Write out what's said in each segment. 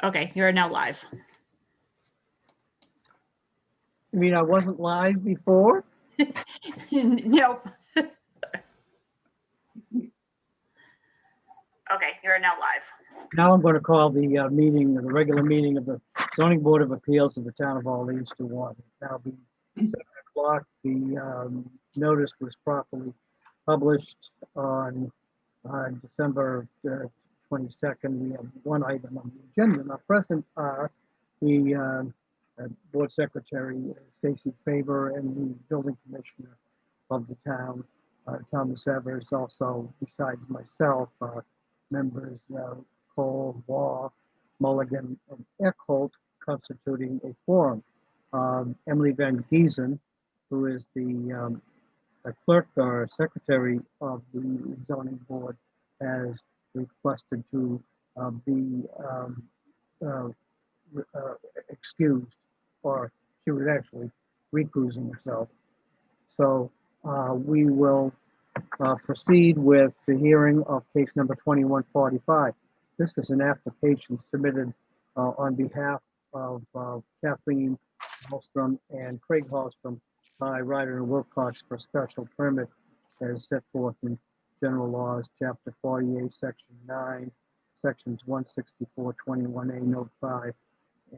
Okay, you're now live. You mean I wasn't live before? Nope. Okay, you're now live. Now I'm going to call the the regular meeting of the Zoning Board of Appeals of the Town of Orleans to order. Now be 7 o'clock. The notice was properly published on December 22nd. We have one item on the agenda. Now present are the Board Secretary, Stacy Faber, and the Building Commissioner of the town, Thomas Evers. Also, besides myself, members Cole, Waugh, Mulligan, and Eckholt, constituting a quorum. Emily Van Giesen, who is the clerk or secretary of the zoning board, has requested to be uh, excused, or she was actually recusing herself. So we will proceed with the hearing of case number 2145. This is an application submitted on behalf of Kathleen Hallstrom and Craig Hallstrom by Ryder and Wilcox for special permit as set forth in General Laws, Chapter 48, Section 9, Sections 164, 21A, Note 5,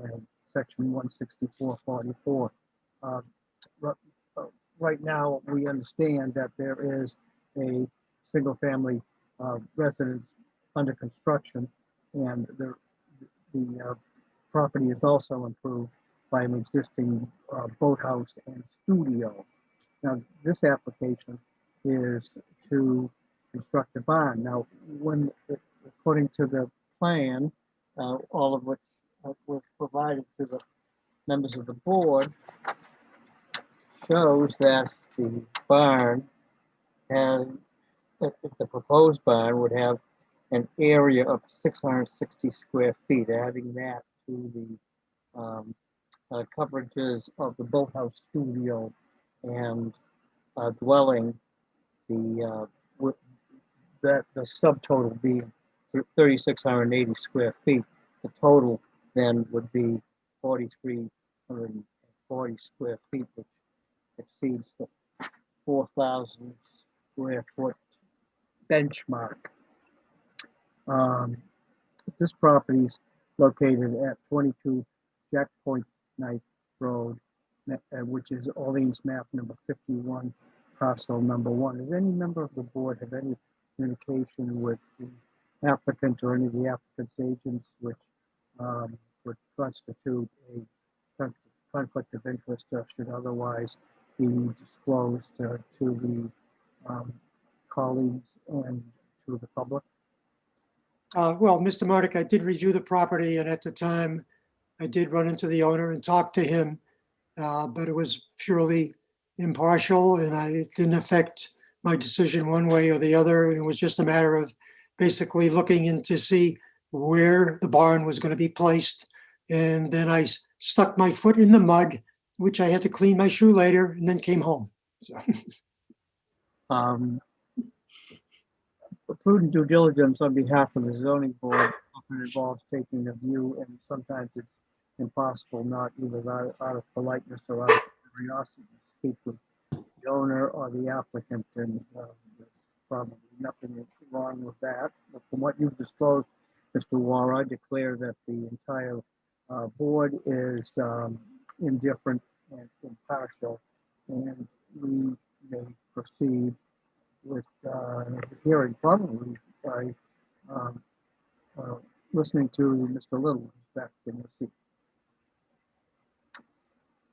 and Section 164, 44. Right now, we understand that there is a single-family residence under construction, and the property is also improved by an existing boathouse and studio. Now, this application is to construct a barn. Now, according to the plan, all of which was provided to the members of the board, shows that the barn and the proposed barn would have an area of 660 square feet. Adding that to the coverages of the boathouse, studio, and dwelling, the subtotal being 3,680 square feet. The total then would be 4,340 square feet, which exceeds the 4,000 square foot benchmark. This property is located at 22 Jack Point Knife Road, which is Orleans map number 51, parcel number 1. Does any member of the board have any communication with the applicant or any of the applicant's agents which would constitute a conflict of interest or should otherwise be disclosed to the colleagues and to the public? Well, Mr. Murdock, I did review the property, and at the time, I did run into the owner and talk to him, but it was purely impartial, and it didn't affect my decision one way or the other. It was just a matter of basically looking in to see where the barn was going to be placed, and then I stuck my foot in the mud, which I had to clean my shoe later, and then came home. So. Prudent due diligence on behalf of the zoning board often involves taking a view, and sometimes it's impossible, not either out of politeness or out of curiosity, to speak with the owner or the applicant, and there's probably nothing wrong with that. But from what you've disclosed, Mr. Waugh, I declare that the entire board is indifferent and impartial, and we may proceed with the hearing, probably by listening to Mr. Little, who's back in the seat.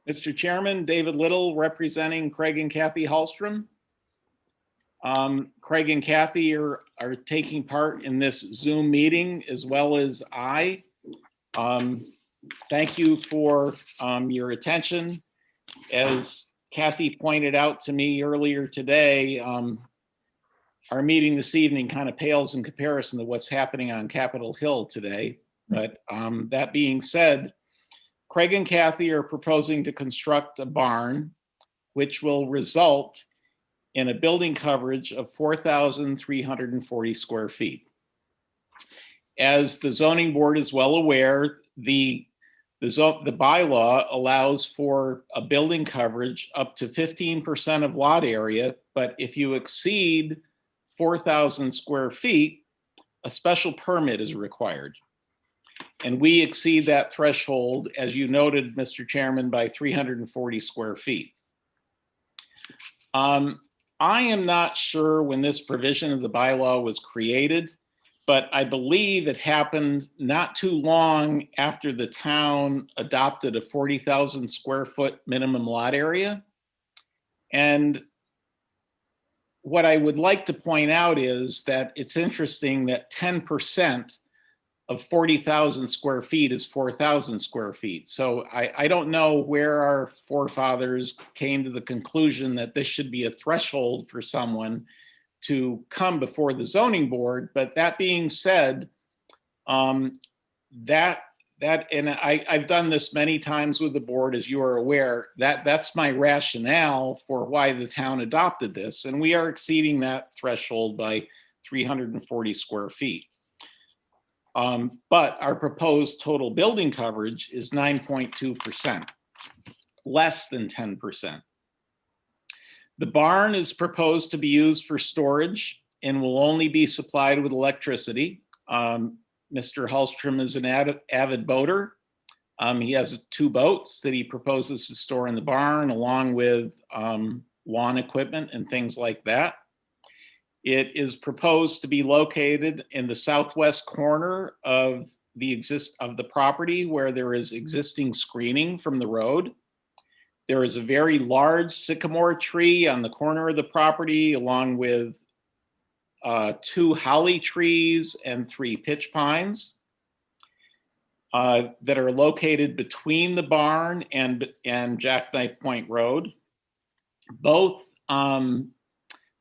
Mr. Chairman, David Little, representing Craig and Kathy Hallstrom. Craig and Kathy are taking part in this Zoom meeting, as well as I. Thank you for your attention. As Kathy pointed out to me earlier today, our meeting this evening kind of pales in comparison to what's happening on Capitol Hill today. But that being said, Craig and Kathy are proposing to construct a barn, which will result in a building coverage of 4,340 square feet. As the zoning board is well aware, the bylaw allows for a building coverage up to 15% of lot area, but if you exceed 4,000 square feet, a special permit is required. And we exceed that threshold, as you noted, Mr. Chairman, by 340 square feet. I am not sure when this provision of the bylaw was created, but I believe it happened not too long after the town adopted a 40,000 square foot minimum lot area. And what I would like to point out is that it's interesting that 10% of 40,000 square feet is 4,000 square feet. So I don't know where our forefathers came to the conclusion that this should be a threshold for someone to come before the zoning board. But that being said, and I've done this many times with the board, as you are aware, that's my rationale for why the town adopted this. And we are exceeding that threshold by 340 square feet. But our proposed total building coverage is 9.2%, less than 10%. The barn is proposed to be used for storage and will only be supplied with electricity. Mr. Hallstrom is an avid boater. He has 2 boats that he proposes to store in the barn, along with lawn equipment and things like that. It is proposed to be located in the southwest corner of the property, where there is existing screening from the road. There is a very large sycamore tree on the corner of the property, along with 2 holly trees and 3 pitch pines that are located between the barn and Jackknife Point Road. Both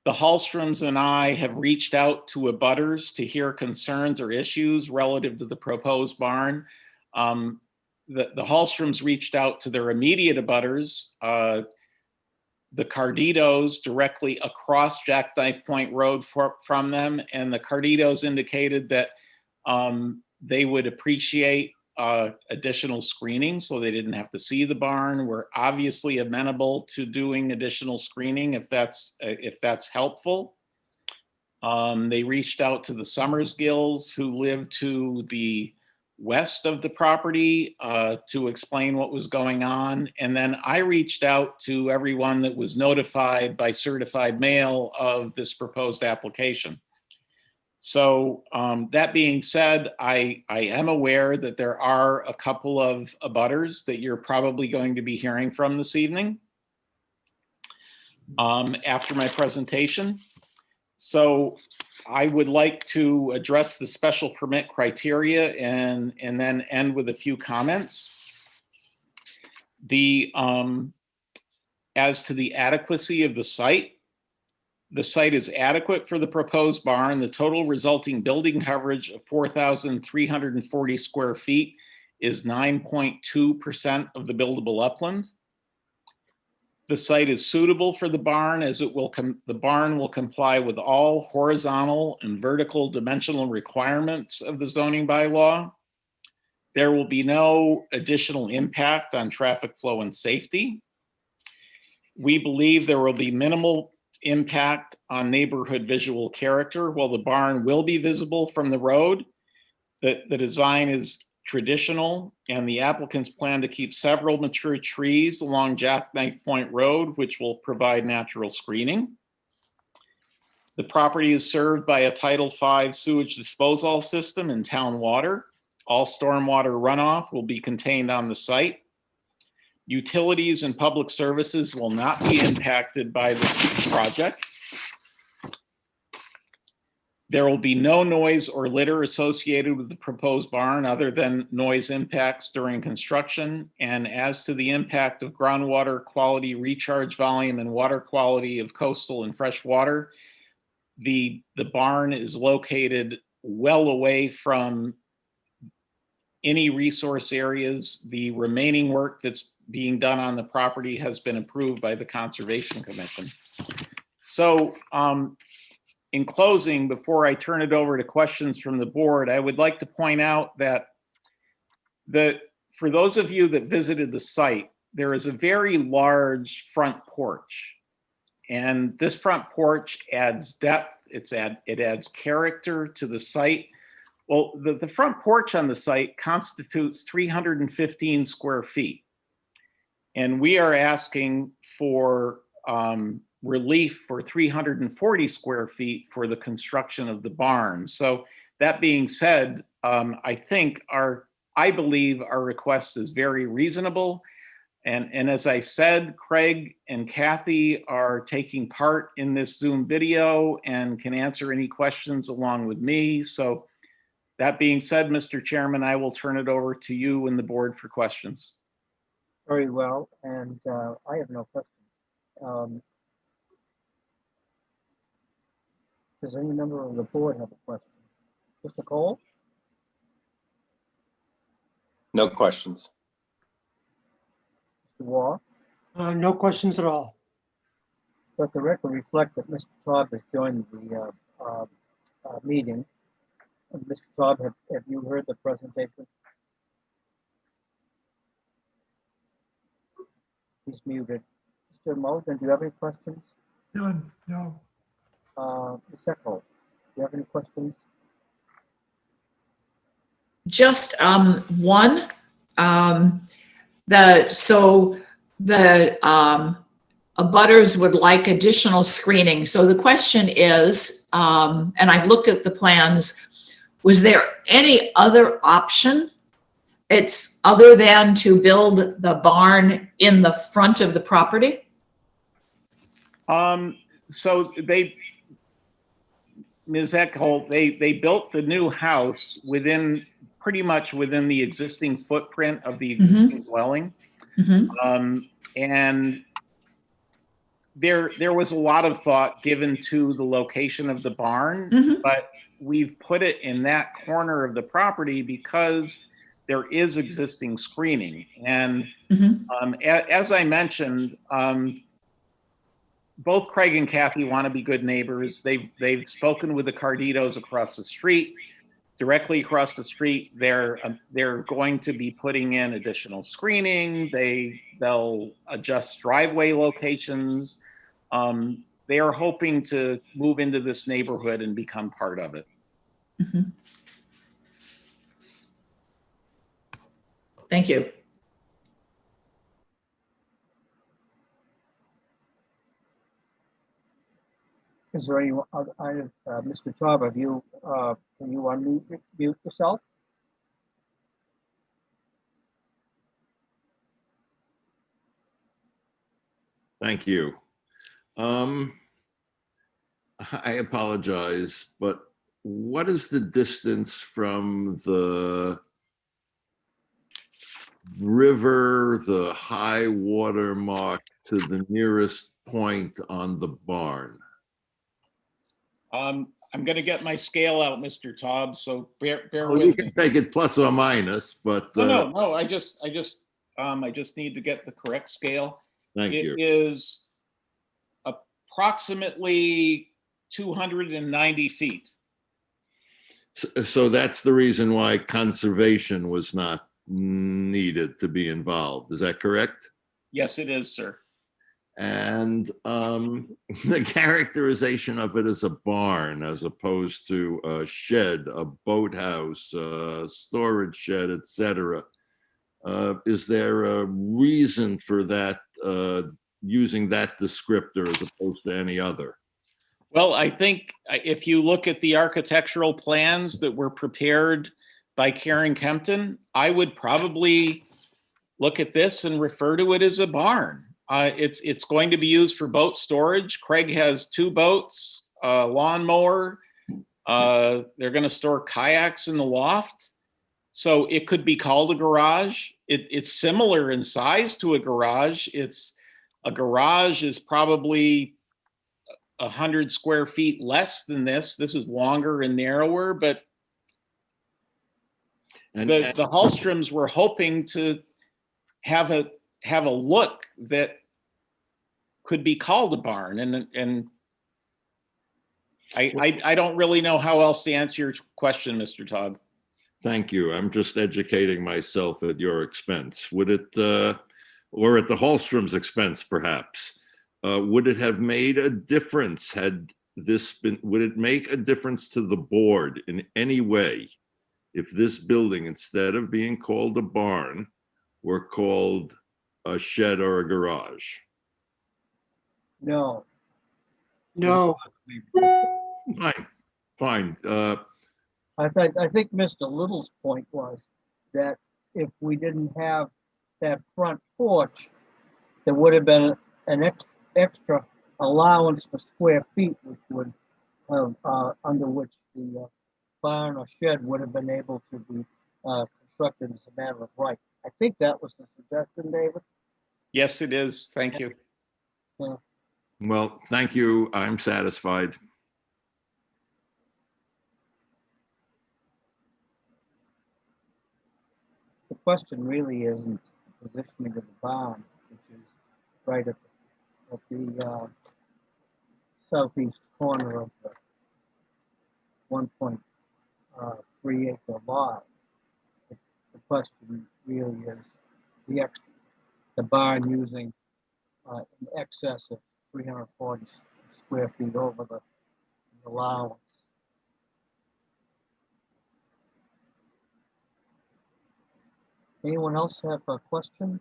the Hallstroms and I have reached out to abutters to hear concerns or issues relative to the proposed barn. The Hallstroms reached out to their immediate abutters, the Carditos, directly across Jackknife Point Road from them. And the Carditos indicated that they would appreciate additional screening so they didn't have to see the barn. We're obviously amenable to doing additional screening if that's helpful. They reached out to the Summers Gills, who live to the west of the property, to explain what was going on. And then I reached out to everyone that was notified by certified mail of this proposed application. So that being said, I am aware that there are a couple of abutters that you're probably going to be hearing from this evening after my presentation. So I would like to address the special permit criteria and then end with a few comments. As to the adequacy of the site is adequate for the proposed barn. The total resulting building coverage of 4,340 square feet is 9.2% of the buildable upland. The site is suitable for the barn, as the barn will comply with all horizontal and vertical dimensional requirements of the zoning bylaw. There will be no additional impact on traffic flow and safety. We believe there will be minimal impact on neighborhood visual character. While the barn will be visible from the road, the design is traditional, and the applicants plan to keep several mature trees along Jackknife Point Road, which will provide natural screening. The property is served by a Title V sewage disposal system and town water. All stormwater runoff will be contained on the site. Utilities and public services will not be impacted by this project. There will be no noise or litter associated with the proposed barn other than noise impacts during construction. And as to the impact of groundwater quality, recharge volume, and water quality of coastal and fresh water, the barn is located well away from any resource areas. The remaining work that's being done on the property has been approved by the Conservation Commission. So in closing, before I turn it over to questions from the board, I would like to point out that for those of you that visited the site, there is a very large front porch. And this front porch adds depth, it adds character to the site. Well, the front porch on the site constitutes 315 square feet. And we are asking for relief for 340 square feet for the construction of the barn. So that being said, I believe our request is very reasonable. And as I said, Craig and Kathy are taking part in this Zoom video and can answer any questions along with me. So that being said, Mr. Chairman, I will turn it over to you and the board for questions. Very well, and I have no questions. Does any member of the board have a question? Mr. Cole? No questions. Mr. Waugh? No questions at all. Let the record reflect that Mr. Taub has joined the meeting. Mr. Taub, have you heard the presentation? He's muted. Mr. Mulligan, do you have any questions? None, no. Ms. Echo, do you have any questions? Just one. The abutters would like additional screening. So the question is, and I've looked at the plans, was there any other option? It's other than to build the barn in the front of the property? So Ms. Eckholt, they built the new house pretty much within the existing footprint of the existing dwelling. Mm-hmm. And there was a lot of thought given to the location of the barn, Mm-hmm. but we've put it in that corner of the property because there is existing screening. And Mm-hmm. as I mentioned, both Craig and Kathy want to be good neighbors. They've spoken with the Carditos across the street. Directly across the street, they're going to be putting in additional screening. They'll adjust driveway locations. They are hoping to move into this neighborhood and become part of it. Mm-hmm. Thank you. Is there anyone, Mr. Taub, can you unmute yourself? Thank you. I apologize, but what is the distance from the river, the high water mark, to the nearest point on the barn? I'm going to get my scale out, Mr. Taub, so bear Well, with you me. can take it plus or minus, but No, I just need to get the correct scale. thank you. It is approximately 290 feet. So that's the reason why conservation was not needed to be involved. Is that correct? Yes, it is, sir. And the characterization of it as a barn as opposed to a shed, a boathouse, a storage shed, etc. Is there a reason for that, using that descriptor as opposed to any other? Well, I think if you look at the architectural plans that were prepared by Karen Kempton, I would probably look at this and refer to it as a barn. It's going to be used for boat storage. Craig has 2 boats, a lawnmower. They're going to store kayaks in the loft. So it could be called a garage. It's similar in size to a garage. A garage is probably 100 square feet less than this. This is longer and narrower, but the Hallstroms were hoping to have a look that could be called a barn, and I don't really know how else to answer your question, Mr. Todd. Thank you. I'm just educating myself at your expense. Would it, or at the Hallstrom's expense, perhaps, would it have made a difference had this been, would it make a difference to the board in any way if this building, instead of being called a barn, were called a shed or a garage? No. No, Fine, fine. I think Mr. Little's point was that if we didn't have that front porch, there would have been an extra allowance for square feet, which would have, under which the barn or shed would have been able to be constructed as a matter of right. I think that was the suggestion, David. Yes, it is. Thank you. Well, thank you. I'm satisfied. The question really isn't the positioning of the barn, which is right at the southeast corner of the 1.3 acre lot. The question really is the barn using in excess of 340 square feet over the allowance. Anyone else have a question?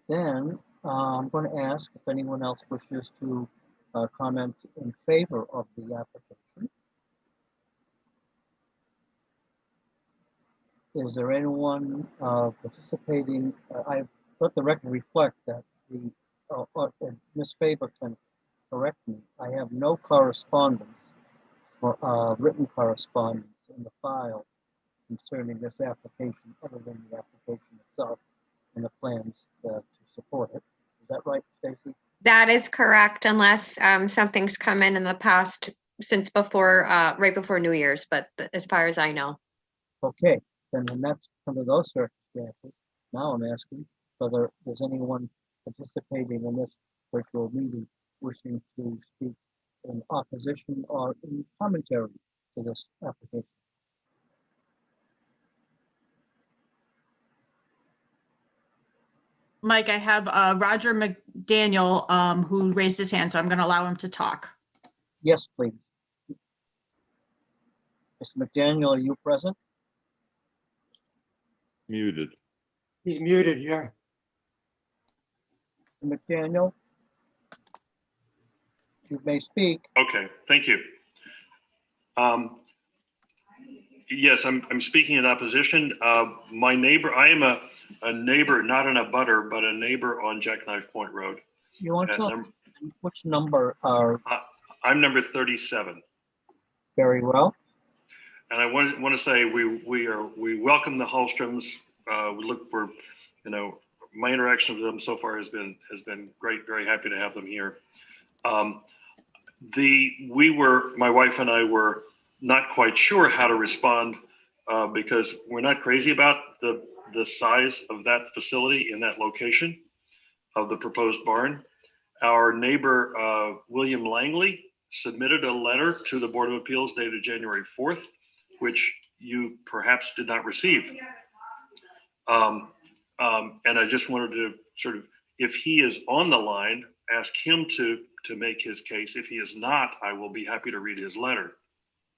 Then I'm going to ask if anyone else wishes to comment in favor of the application. Is there anyone participating? I've let the record reflect that Ms. Faber can correct me. I have no correspondence or written correspondence in the file concerning this application, other than the application itself and the plans to support it. Is that right, Stacy? That is correct, unless something's come in the past since before, right before New Year's, but as far as I know. Okay, then that's under those circumstances. Now I'm asking whether there's anyone participating in this virtual meeting wishing to speak in opposition or in commentary to this application. Mike, I have Roger McDaniel who raised his hand, so I'm going to allow him to talk. Yes, please. Mr. McDaniel, are you present? Muted. he's muted, yeah. Mr. McDaniel, you may speak. Okay, thank you. Yes, I'm speaking in opposition. My neighbor, I am a neighbor, not an abutter, but a neighbor on Jackknife Point Road. You want to At tell num- which number are I'm number 37. very well? And I want to say we welcome the Hallstroms. We look for, my interaction with them so far has been great. Very happy to have them here. My wife and I were not quite sure how to respond because we're not crazy about the size of that facility in that location of the proposed barn. Our neighbor, William Langley, submitted a letter to the Board of Appeals dated January 4th, which you perhaps did not receive. And I just wanted to sort of, if he is on the line, ask him to make his case. If he is not, I will be happy to read his letter.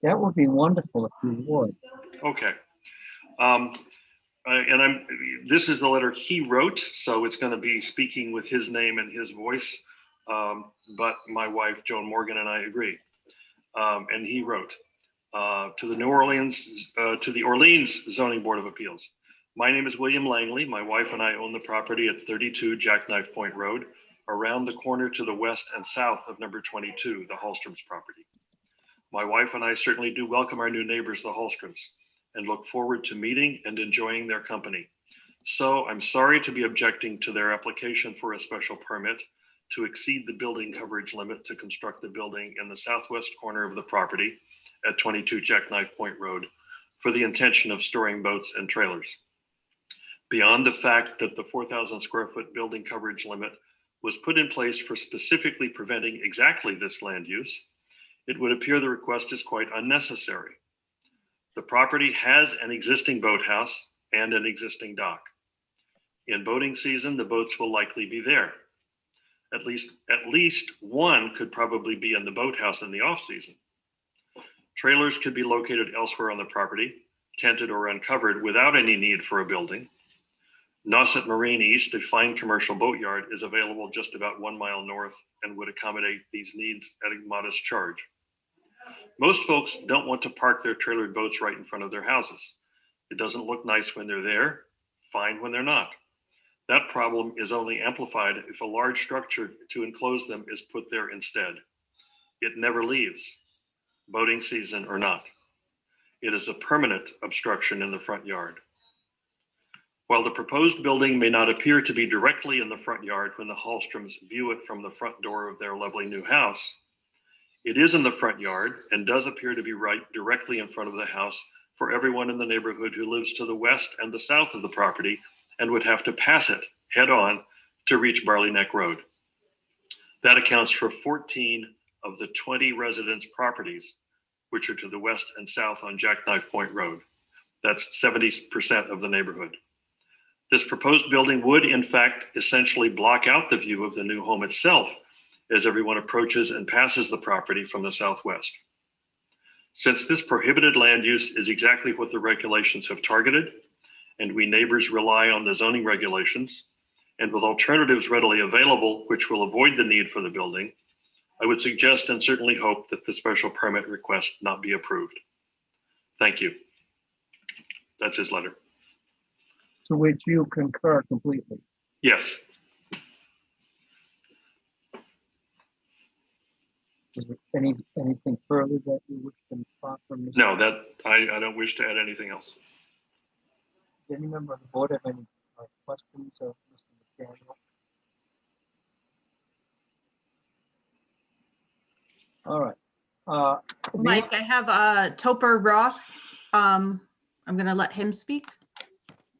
That would be wonderful if you would. Okay. This is the letter he wrote, so it's going to be speaking with his name and his voice. But my wife, Joan Morgan, and I agree. And he wrote to the Orleans Zoning Board of Appeals. My name is William Langley. My wife and I own the property at 32 Jackknife Point Road, around the corner to the west and south of number 22, the Hallstrom's property. My wife and I certainly do welcome our new neighbors, the Hallstroms, and look forward to meeting and enjoying their company. So I'm sorry to be objecting to their application for a special permit to exceed the building coverage limit to construct the building in the southwest corner of the property at 22 Jackknife Point Road for the intention of storing boats and trailers. Beyond the fact that the 4,000 square foot building coverage limit was put in place for specifically preventing exactly this land use, it would appear the request is quite unnecessary. The property has an existing boathouse and an existing dock. In boating season, the boats will likely be there. At least one could probably be in the boathouse in the off-season. Trailers could be located elsewhere on the property, tented or uncovered without any need for a building. Nauset Marine East, a fine commercial boatyard, is available just about 1 mile north and would accommodate these needs at a modest charge. Most folks don't want to park their trailered boats right in front of their houses. It doesn't look nice when they're there, fine when they're not. That problem is only amplified if a large structure to enclose them is put there instead. It never leaves, boating season or not. It is a permanent obstruction in the front yard. While the proposed building may not appear to be directly in the front yard when the Hallstroms view it from the front door of their lovely new house, it is in the front yard and does appear to be right directly in front of the house for everyone in the neighborhood who lives to the west and the south of the property and would have to pass it head on to reach Barley Neck Road. That accounts for 14 of the 20 residents' properties, which are to the west and south on Jackknife Point Road. That's 70% of the neighborhood. This proposed building would, in fact, essentially block out the view of the new home itself as everyone approaches and passes the property from the southwest. Since this prohibited land use is exactly what the regulations have targeted, and we neighbors rely on the zoning regulations, and with alternatives readily available, which will avoid the need for the building, I would suggest and certainly hope that the special permit request not be approved. Thank you. That's his letter. To which you concur completely. Yes. Is there anything further that you wish to talk from? No, that I don't wish to add anything else. Does any member of the board have any questions of Mr. McDaniel? All right. Mike, I have Topper Roth. I'm going to let him speak.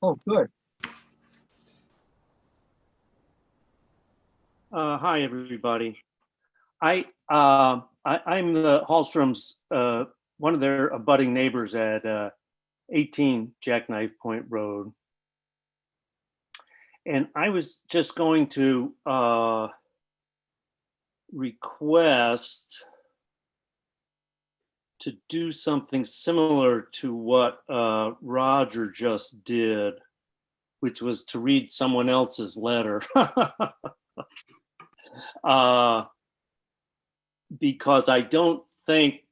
Oh, good. Hi, everybody. I'm the Hallstroms, one of their abutting neighbors at 18 Jackknife Point Road. And I was just going to request to do something similar to what Roger just did, which was to read someone else's letter. Because I don't think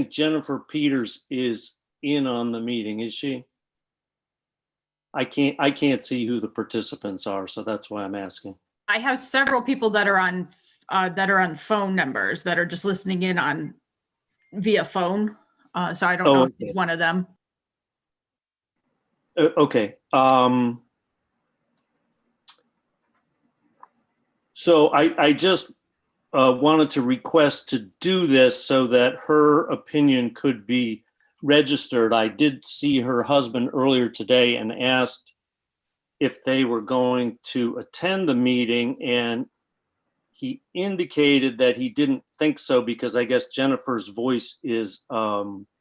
Jennifer Peters is in on the meeting, is she? I can't see who the participants are, so that's why I'm asking. I have several people that are on phone numbers that are just listening in on via phone. So I don't know if okay. it's one of them. Okay. So I just wanted to request to do this so that her opinion could be registered. I did see her husband earlier today and asked if they were going to attend the meeting, and he indicated that he didn't think so because I guess Jennifer's voice is, her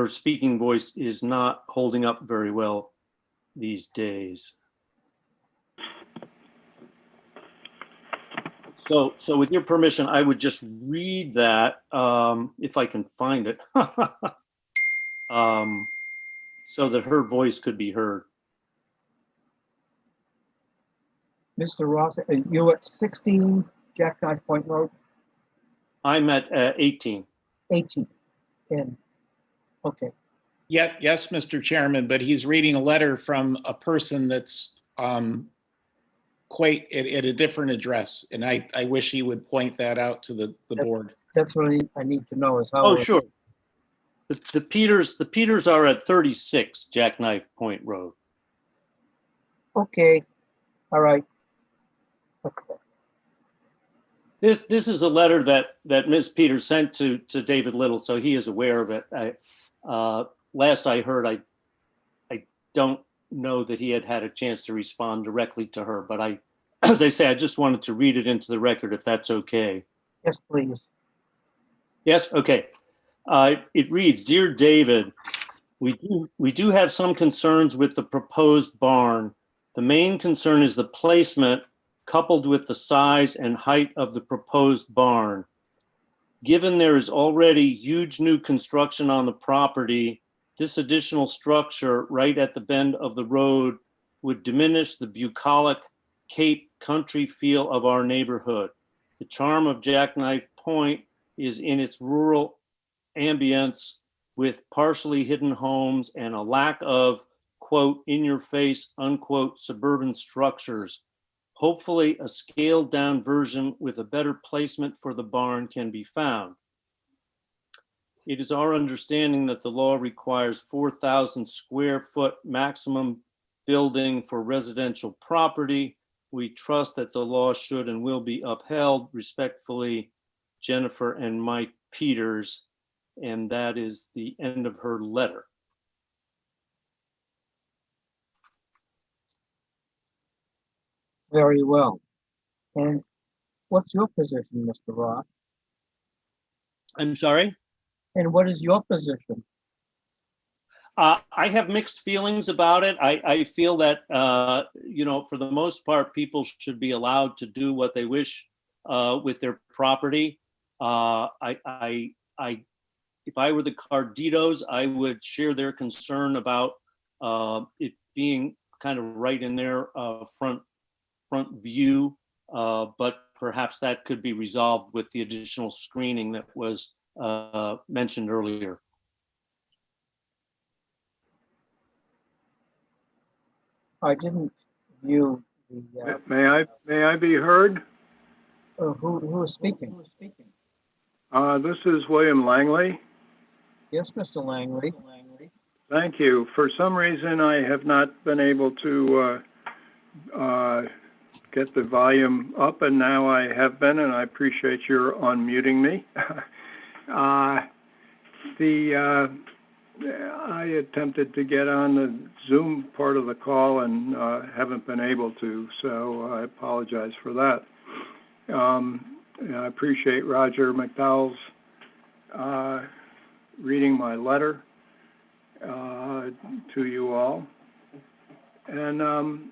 speaking voice is not holding up very well these days. So with your permission, I would just read that if I can find it, so that her voice could be heard. Mr. Ross, are you at 16 Jackknife Point Road? I'm at 18. 18. And, okay. Yeah, yes, Mr. Chairman, but he's reading a letter from a person that's quite at a different address, and I wish he would point that out to the board. That's what I need to know is how. Oh, sure. The Peters are at 36 Jackknife Point Road. Okay, all right. Okay. This is a letter that Ms. Peters sent to David Little, so he is aware of it. Last I heard, I don't know that he had had a chance to respond directly to her, but as I say, I just wanted to read it into the record if that's okay. Yes, please. Yes, okay. It reads, Dear David, we do have some concerns with the proposed barn. The main concern is the placement coupled with the size and height of the proposed barn. Given there is already huge new construction on the property, this additional structure right at the bend of the road would diminish the bucolic Cape country feel of our neighborhood. The charm of Jackknife Point is in its rural ambience with partially hidden homes and a lack of, quote, in your face, unquote, suburban structures. Hopefully a scaled down version with a better placement for the barn can be found. It is our understanding that the law requires 4,000 square foot maximum building for residential property. We trust that the law should and will be upheld. Respectfully, Jennifer and Mike Peters. And that is the end of her letter. Very well. And what's your position, Mr. Roth? I'm sorry? And what is your position? I have mixed feelings about it. I feel that, for the most part, people should be allowed to do what they wish with their property. If I were the Carditos, I would share their concern about it being kind of right in their front view, but perhaps that could be resolved with the additional screening that was mentioned earlier. I didn't view the, May I be heard? who is speaking? This is William Langley. Yes, Mr. Langley. Thank you. For some reason, I have not been able to get the volume up, and now I have been, and I appreciate your unmuting me. I attempted to get on the Zoom part of the call and haven't been able to, so I apologize for that. I appreciate Roger McDowell's reading my letter to you all. And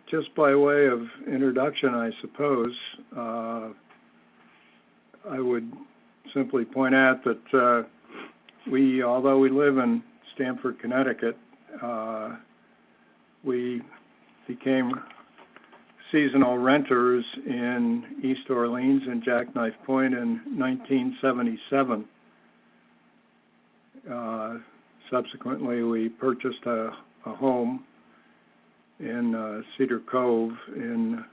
just by way of introduction, I suppose, I would simply point out that although we live in Stamford, Connecticut, we became seasonal renters in East Orleans and Jackknife Point in 1977. Subsequently, we purchased a home in Cedar Cove in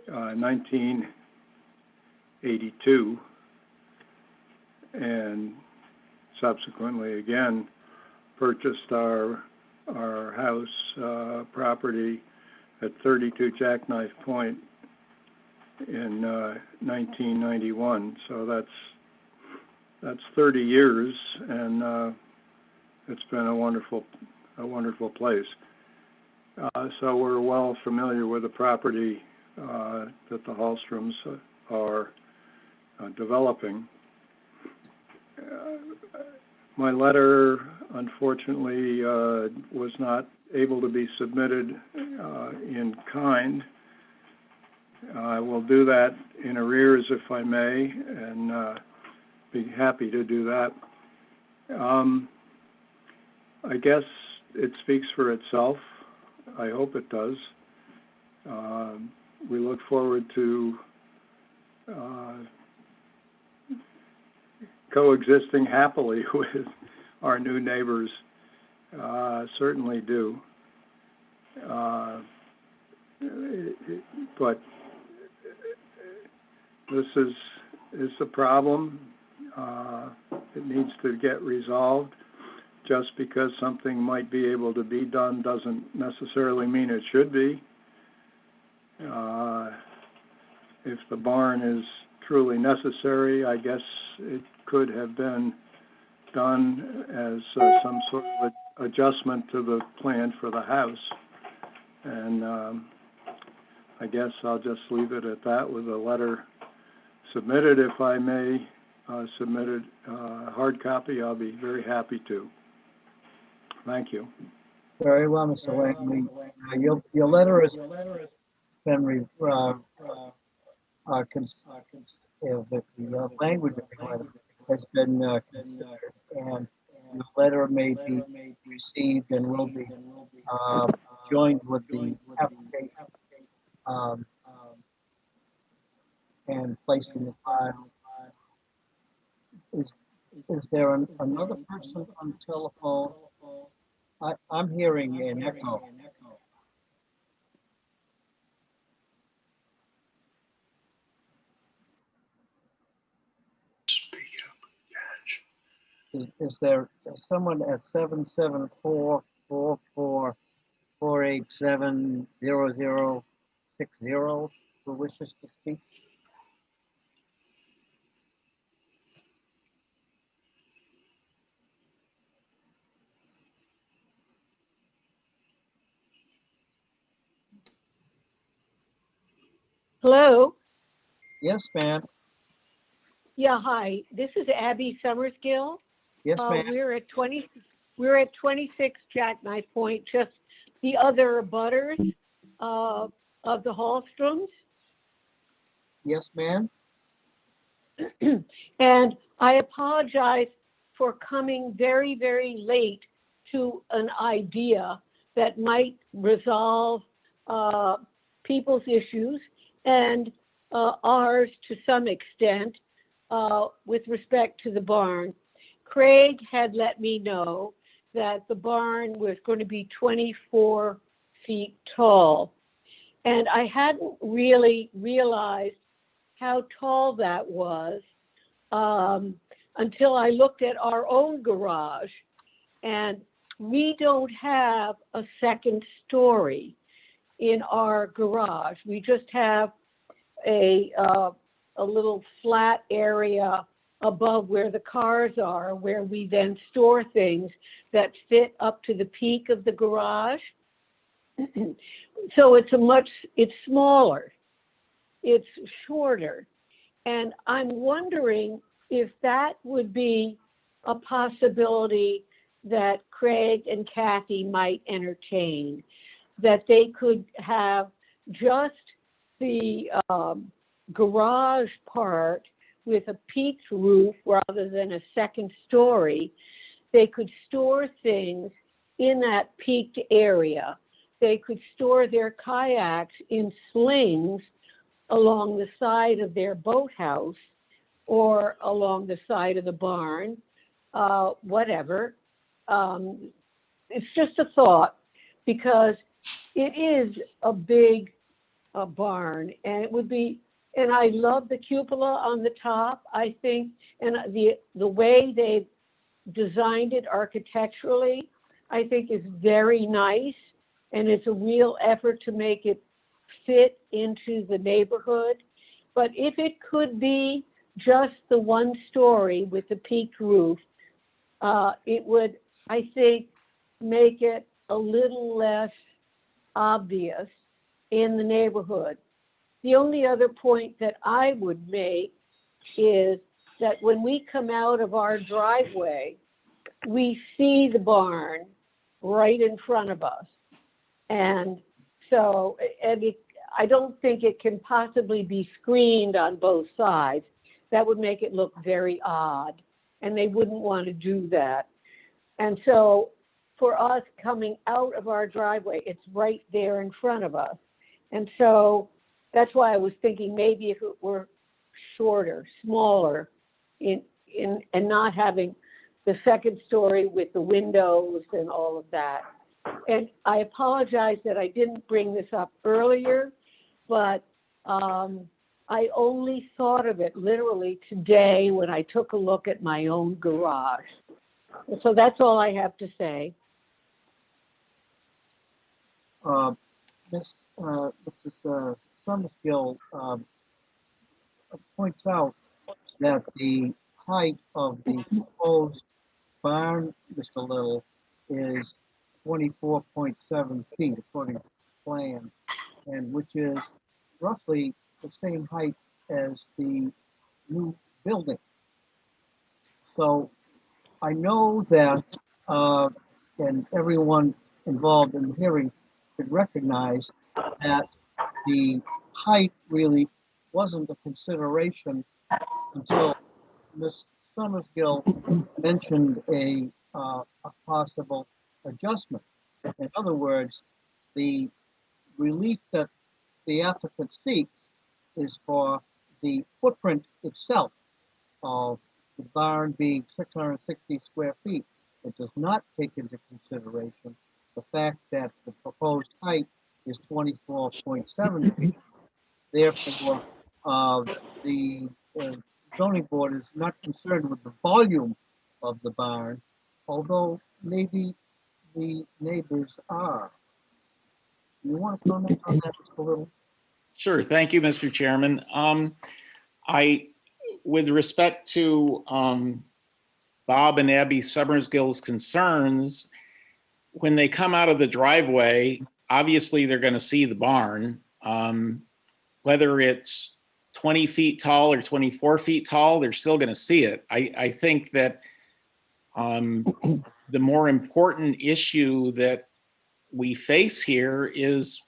1982, and subsequently again purchased our house property at 32 Jackknife Point in 1991. So that's 30 years, and it's been a wonderful place. So we're well familiar with the property that the Hallstroms are developing. My letter, unfortunately, was not able to be submitted in kind. I will do that in arrears if I may, and be happy to do that. I guess it speaks for itself. I hope it does. We look forward to coexisting happily with our new neighbors. Certainly do. But this is a problem. It needs to get resolved. Just because something might be able to be done doesn't necessarily mean it should be. If the barn is truly necessary, I guess it could have been done as some sort of adjustment to the plan for the house. And I guess I'll just leave it at that with a letter submitted. If I may submit a hard copy, I'll be very happy to. Thank you. Very well, Mr. Langley. Your letter has been, the language of the letter has been considered, and the letter may be received and will be joined with the application and placed in the file. Is there another person on the telephone? I'm hearing an echo. Is there someone at 774-444-487-0060 who wishes to speak? Hello. Yes, ma'am. Yeah, hi. This is Abby Summersgill. Yes, ma'am. We're at 26 Jackknife Point, just the other butters of the Hallstroms. Yes, ma'am. And I apologize for coming very, very late to an idea that might resolve people's issues and ours to some extent with respect to the barn. Craig had let me know that the barn was going to be 24 feet tall. And I hadn't really realized how tall that was until I looked at our own garage. And we don't have a second story in our garage. We just have a little flat area above where the cars are, where we then store things that fit up to the peak of the garage. So it's smaller, it's shorter. And I'm wondering if that would be a possibility that Craig and Kathy might entertain, that they could have just the garage part with a peaked roof rather than a second story. They could store things in that peaked area. They could store their kayaks in slings along the side of their boathouse or along the side of the barn, whatever. It's just a thought, because it is a big barn, and it would be, and I love the cupola on the top, I think, and the way they designed it architecturally, I think is very nice, and it's a real effort to make it fit into the neighborhood. But if it could be just the one story with the peaked roof, it would, I think, make it a little less obvious in the neighborhood. The only other point that I would make is that when we come out of our driveway, we see the barn right in front of us. And so, I don't think it can possibly be screened on both sides. That would make it look very odd, and they wouldn't want to do that. And so for us coming out of our driveway, it's right there in front of us. And so that's why I was thinking maybe if it were shorter, smaller, and not having the second story with the windows and all of that. And I apologize that I didn't bring this up earlier, but I only thought of it literally today when I took a look at my own garage. So that's all I have to say. Mrs. Summersgill points out that the height of the proposed barn, Mr. Little, is 24.7 feet according to the plan, and which is roughly the same height as the new building. So I know that, and everyone involved in the hearing could recognize that the height really wasn't a consideration until Ms. Summersgill mentioned a possible adjustment. In other words, the relief that the applicant seeks is for the footprint itself of the barn being 660 square feet. It does not take into consideration the fact that the proposed height is 24.7 feet. Therefore, the zoning board is not concerned with the volume of the barn, although maybe the neighbors are. You want to comment on that just a little? Sure. Thank you, Mr. Chairman. With respect to Bob and Abby Summersgill's concerns, when they come out of the driveway, obviously they're going to see the barn. Whether it's 20 feet tall or 24 feet tall, they're still going to see it. I think that the more important issue that we face here is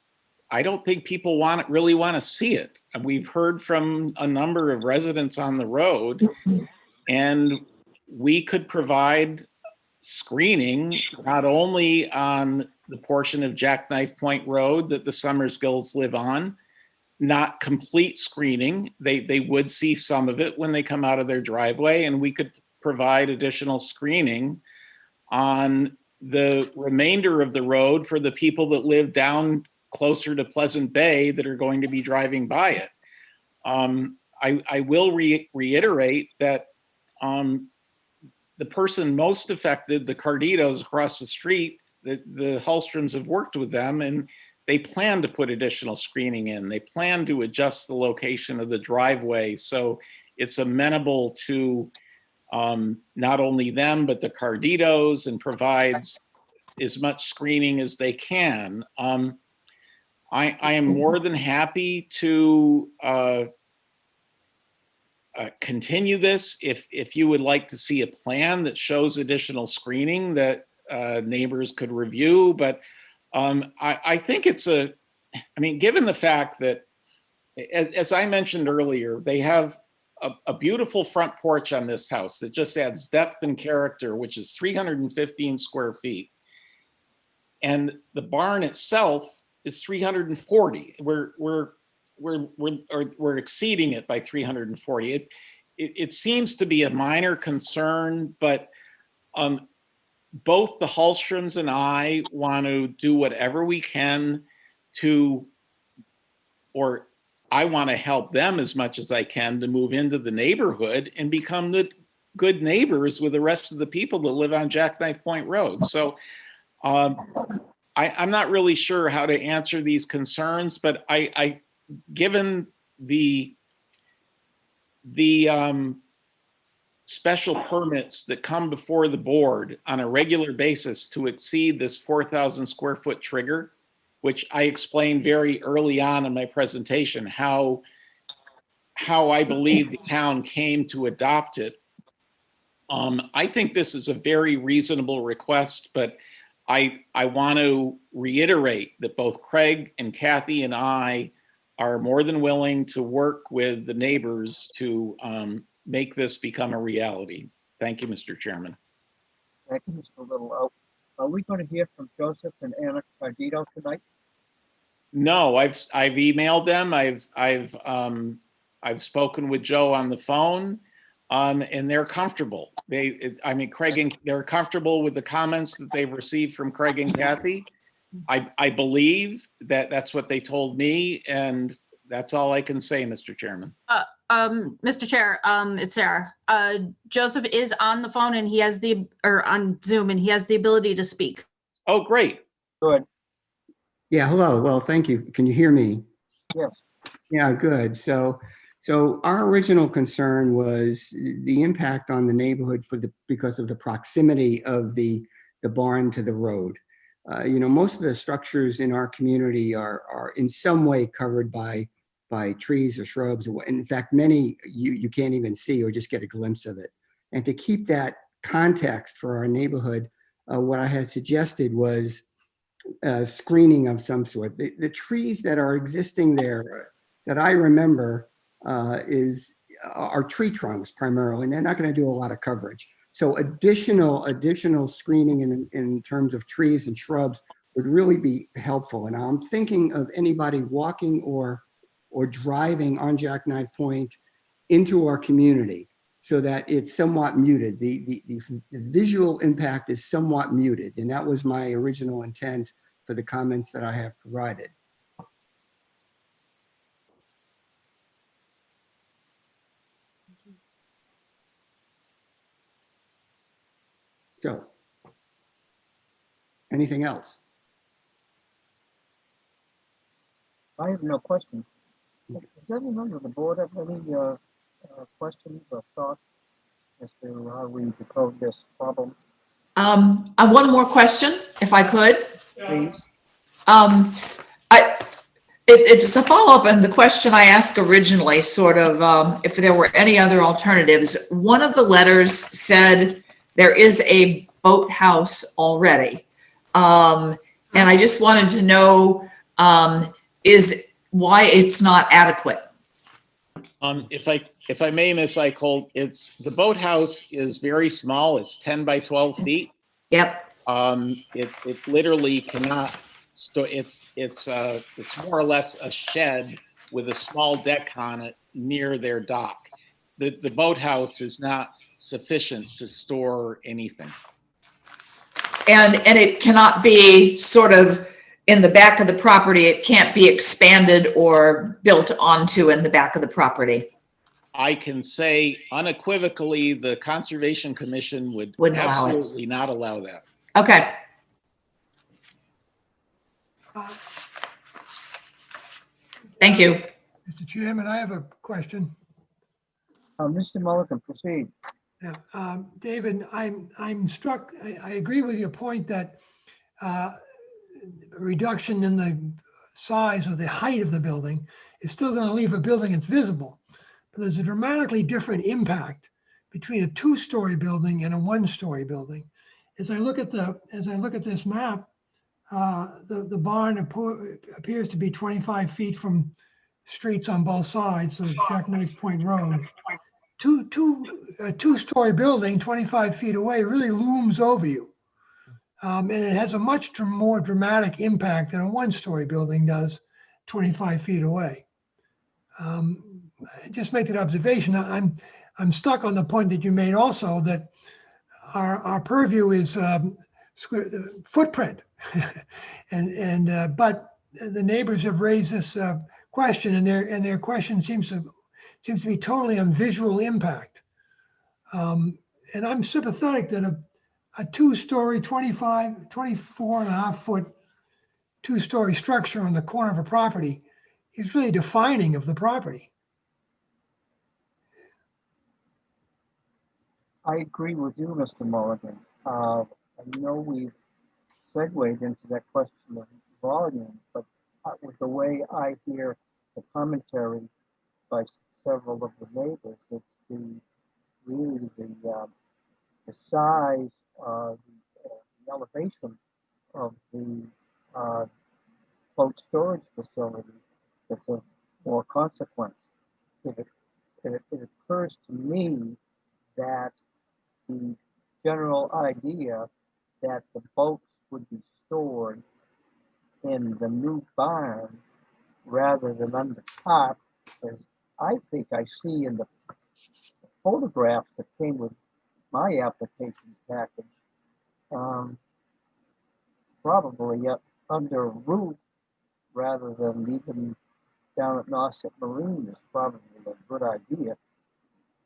I don't think people really want to see it. We've heard from a number of residents on the road, and we could provide screening not only on the portion of Jackknife Point Road that the Summersgills live on, not complete screening. They would see some of it when they come out of their driveway, and we could provide additional screening on the remainder of the road for the people that live down closer to Pleasant Bay that are going to be driving by it. I will reiterate that the person most affected, the Carditos across the street, the Hallstroms have worked with them, and they plan to put additional screening in. They plan to adjust the location of the driveway so it's amenable to not only them, but the Carditos, and provides as much screening as they can. I am more than happy to continue this if you would like to see a plan that shows additional screening that neighbors could review. But I think given the fact that, as I mentioned earlier, they have a beautiful front porch on this house that just adds depth and character, which is 315 square feet. And the barn itself is 340. We're exceeding it by 340. It seems to be a minor concern, but both the Hallstroms and I want to do whatever we can I want to help them as much as I can to move into the neighborhood and become the good neighbors with the rest of the people that live on Jackknife Point Road. So I'm not really sure how to answer these concerns, but given the special permits that come before the board on a regular basis to exceed this 4,000 square foot trigger, which I explained very early on in my presentation, how I believe the town came to adopt it. I think this is a very reasonable request, but I want to reiterate that both Craig and Kathy and I are more than willing to work with the neighbors to make this become a reality. Thank you, Mr. Chairman. Thank you, Mr. Little. Are we going to hear from Joseph and Anna Cardito tonight? No, I've emailed them. I've spoken with Joe on the phone, and they're comfortable. They're comfortable with the comments that they've received from Craig and Kathy. I believe that that's what they told me, and that's all I can say, Mr. Chairman. Mr. Chair, it's Sarah. Joseph is on the phone and on Zoom, and he has the ability to speak. Oh, great. Good. Yeah, hello. Well, thank you. Can you hear me? Yes. Yeah, good. So our original concern was the impact on the neighborhood because of the proximity of the the barn to the road. Most of the structures in our community are in some way covered by trees or shrubs. In fact, many you can't even see or just get a glimpse of it. And to keep that context for our neighborhood, what I had suggested was screening of some sort. The trees that are existing there that I remember are tree trunks primarily, and they're not going to do a lot of coverage. So additional screening in terms of trees and shrubs would really be helpful. And I'm thinking of anybody walking or driving on Jackknife Point into our community so that it's somewhat muted. The visual impact is somewhat muted. And that was my original intent for the comments that I have provided. So, anything else? I have no questions. Does any member of the board have any questions or thoughts as to how we decode this problem? One more question, if I could. Please. It's a follow-up on the question I asked originally, sort of, if there were any other alternatives. One of the letters said there is a boathouse already. And I just wanted to know is why it's not adequate. If I may, Miss Eichholt, the boathouse is very small. It's 10 by 12 feet. Yep. It literally cannot store. It's more or less a shed with a small deck on it near their dock. The boathouse is not sufficient to store anything. And it cannot be sort of in the back of the property. It can't be expanded or built onto in the back of the property. I can say unequivocally, the Conservation Commission would Wouldn't not allow that. Okay. Thank you. Mr. Chairman, I have a question. Mr. Mulligan, proceed. Yeah, David, I'm struck. I agree with your point that reduction in the size or the height of the building is still going to leave a building that's visible. But there's a dramatically different impact between a two-story building and a one-story building. As I look at this map, the barn appears to be 25 feet from streets on both sides of Jackknife Point Road. A two-story building 25 feet away really looms over you. And it has a much more dramatic impact than a one-story building does 25 feet away. Just make that observation. I'm stuck on the point that you made also that our purview is footprint. But the neighbors have raised this question, and their question seems to be totally on visual impact. And I'm sympathetic that a two-story, 24 and a half foot two-story structure on the corner of a property is really defining of the property. I agree with you, Mr. Mulligan. I know we've segued into that question of volume, but with the way I hear the commentary by several of the neighbors, it's really the size, the elevation of the boat storage facility that's of more consequence. It occurs to me that the general idea that the boats would be stored in the new barn rather than under top, as I think I see in the photographs that came with my application package, probably up under a roof rather than leaving down at Nauset Marine is probably a good idea,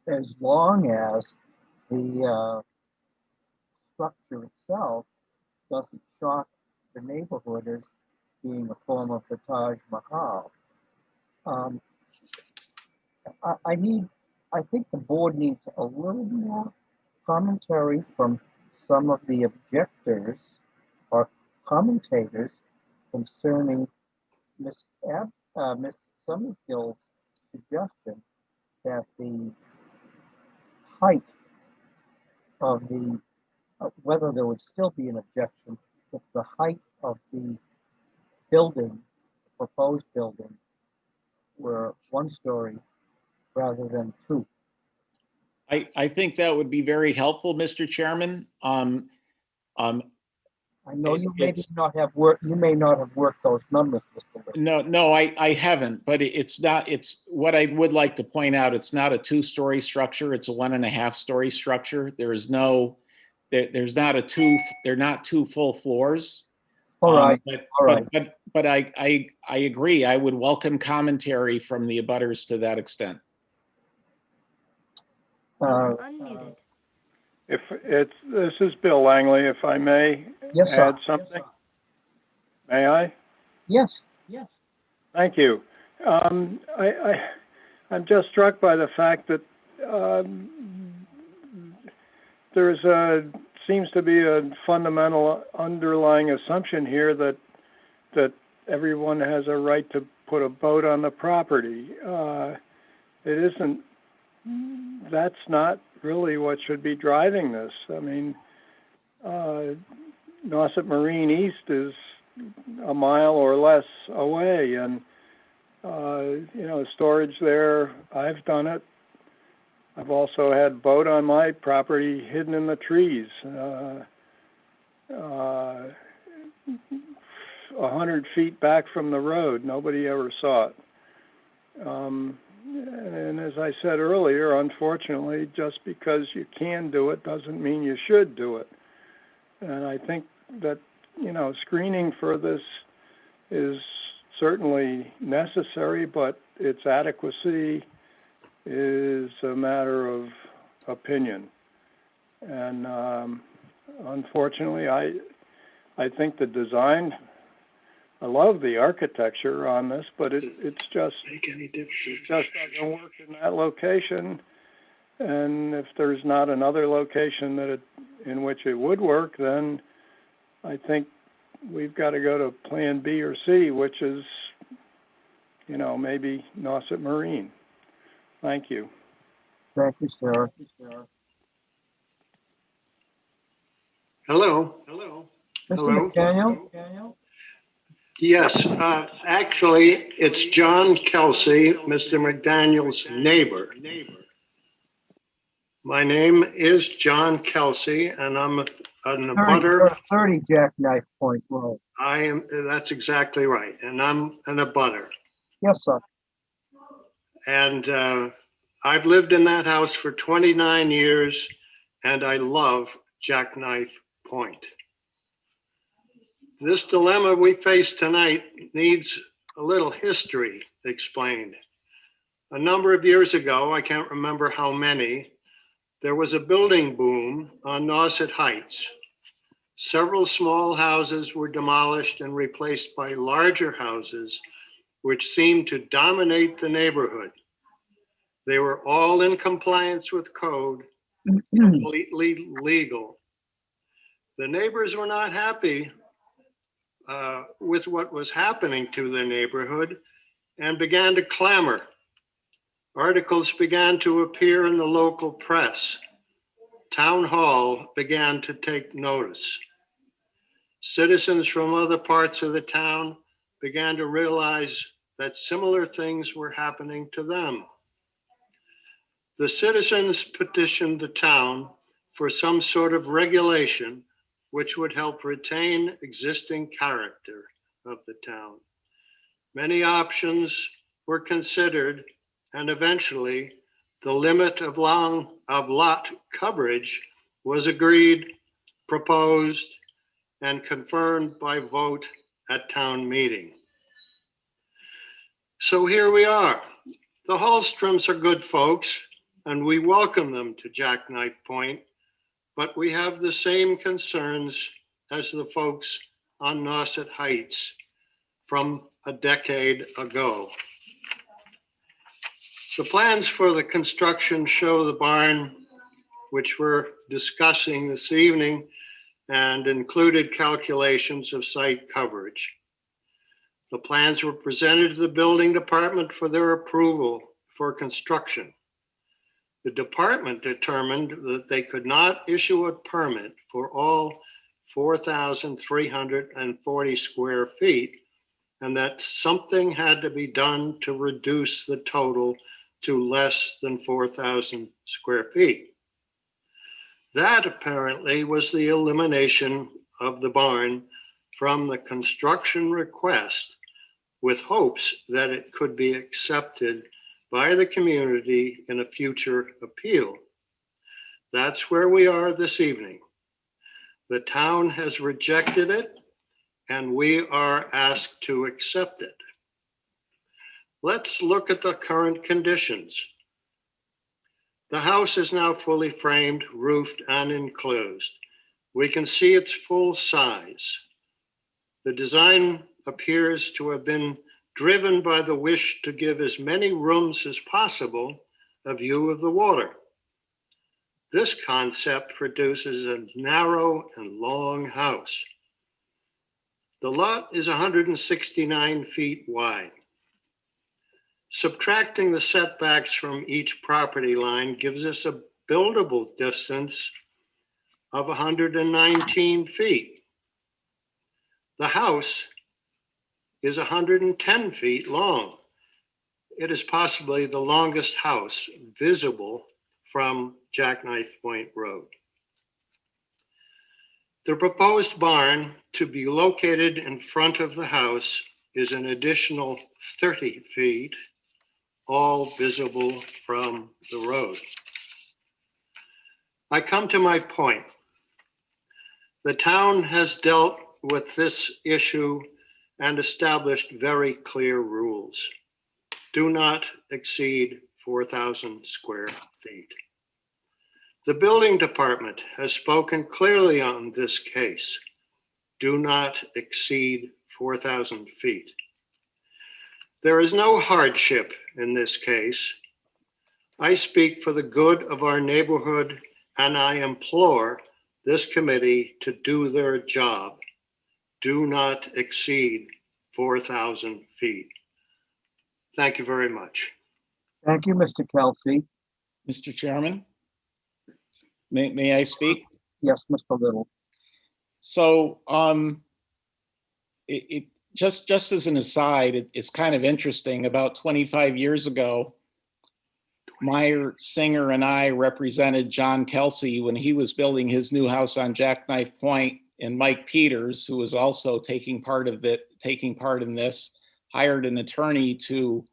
as long as the structure itself doesn't shock the neighborhood as being a form of the Taj Mahal. I think the board needs a little more commentary from some of the objectors or commentators concerning Ms. Summerskill's suggestion that the height of the, whether there would still be an objection if the height of the building, proposed building, were 1 story rather than 2. I think that would be very helpful, Mr. Chairman. I know you may not have worked those numbers, Mr. Lister. No, I haven't, but it's what I would like to point out, it's not a 2-story structure, it's a 1.5-story structure. There's not they're not 2 full floors. All right, But I agree, I would welcome commentary from the abutters to that extent. This is Bill Langley, if I may Yes, sir. add something. May I? Yes. Thank you. I'm just struck by the fact that seems to be a fundamental underlying assumption here that everyone has a right to put a boat on the property. It isn't. That's not really what should be driving this. I mean, Nauset Marine East is a mile or less away, and storage there, I've done it. I've also had boat on my property hidden in the trees, 100 feet back from the road. Nobody ever saw it. And as I said earlier, unfortunately, just because you can do it doesn't mean you should do it. And I think that, screening for this is certainly necessary, but its adequacy is a matter of opinion. And unfortunately, I think the design, I love the architecture on this, but it just doesn't work in that location. And if there's not another location in which it would work, then I think we've got to go to Plan B or C, which is, maybe Nauset Marine. Thank you. Thank you, sir. Hello. Mr. McDaniel? Yes, actually, it's John Kelsey, Mr. McDaniel's neighbor. My name is John Kelsey, and I'm an abutter. 30 Jackknife Point Road. That's exactly right, and I'm an abutter. Yes, sir. And I've lived in that house for 29 years, and I love Jackknife Point. This dilemma we face tonight needs a little history explained. A number of years ago, I can't remember how many, there was a building boom on Nauset Heights. Several small houses were demolished and replaced by larger houses, which seemed to dominate the neighborhood. They were all in compliance with code, completely legal. The neighbors were not happy with what was happening to the neighborhood and began to clamor. Articles began to appear in the local press. Town Hall began to take notice. Citizens from other parts of the town began to realize that similar things were happening to them. The citizens petitioned the town for some sort of regulation which would help retain existing character of the town. Many options were considered, and eventually the limit of lot coverage was agreed, proposed, and confirmed by vote at town meeting. So here we are. The Hallstroms are good folks, and we welcome them to Jackknife Point, but we have the same concerns as the folks on Nauset Heights from a decade ago. The plans for the construction show the barn, which we're discussing this evening, and included calculations of site coverage. The plans were presented to the building department for their approval for construction. The department determined that they could not issue a permit for all 4,340 square feet, and that something had to be done to reduce the total to less than 4,000 square feet. That apparently was the elimination of the barn from the construction request, with hopes that it could be accepted by the community in a future appeal. That's where we are this evening. The town has rejected it, and we are asked to accept it. Let's look at the current conditions. The house is now fully framed, roofed, and enclosed. We can see its full size. The design appears to have been driven by the wish to give as many rooms as possible a view of the water. This concept produces a narrow and long house. The lot is 169 feet wide. Subtracting the setbacks from each property line gives us a buildable distance of 119 feet. The house is 110 feet long. It is possibly the longest house visible from Jackknife Point Road. The proposed barn to be located in front of the house is an additional 30 feet, all visible from the road. I come to my point. The town has dealt with this issue and established very clear rules. Do not exceed 4,000 square feet. The building department has spoken clearly on this case. Do not exceed 4,000 feet. There is no hardship in this case. I speak for the good of our neighborhood, and I implore this committee to do their job. Do not exceed 4,000 feet. Thank you very much. Thank you, Mr. Kelsey. Mr. Chairman, may I speak? Yes, Mr. Little. So just as an aside, it's kind of interesting. About 25 years ago, Meyer Singer and I represented John Kelsey when he was building his new house on Jackknife Point, and Mike Peters, who was also taking part in this, hired an attorney to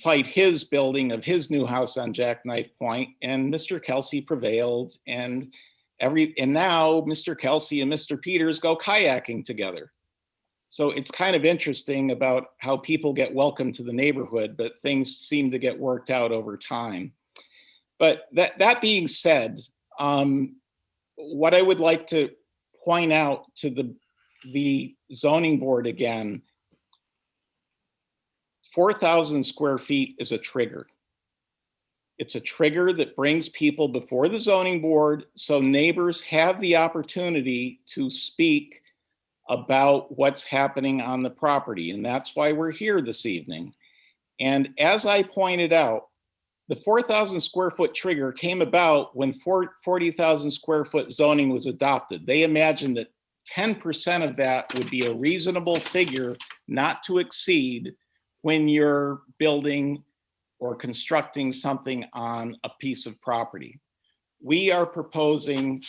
fight his building of his new house on Jackknife Point, and Mr. Kelsey prevailed, and now Mr. Kelsey and Mr. Peters go kayaking together. So it's kind of interesting about how people get welcomed to the neighborhood, but things seem to get worked out over time. But that being said, what I would like to point out to the zoning board again, 4,000 square feet is a trigger. It's a trigger that brings people before the zoning board so neighbors have the opportunity to speak about what's happening on the property. And that's why we're here this evening. And as I pointed out, the 4,000 square foot trigger came about when 40,000 square foot zoning was adopted. They imagined that 10% of that would be a reasonable figure not to exceed when you're building or constructing something on a piece of property. We are proposing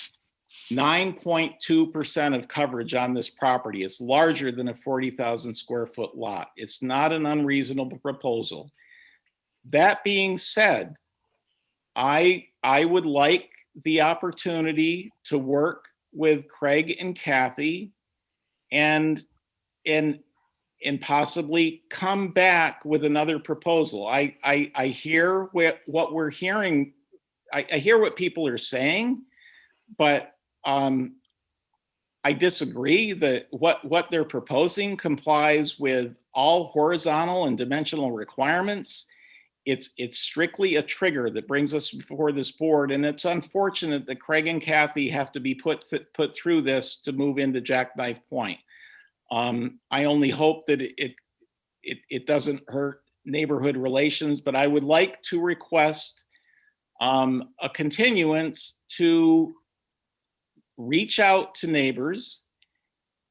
9.2% of coverage on this property. It's larger than a 40,000 square foot lot. It's not an unreasonable proposal. That being said, I would like the opportunity to work with Craig and Kathy and possibly come back with another proposal. I hear what we're hearing. I hear what people are saying, but I disagree that what they're proposing complies with all horizontal and dimensional requirements. it's strictly a trigger that brings us before this board, and it's unfortunate that Craig and Kathy have to be put through this to move into Jackknife Point. I only hope that it doesn't hurt neighborhood relations, but I would like to request a continuance to reach out to neighbors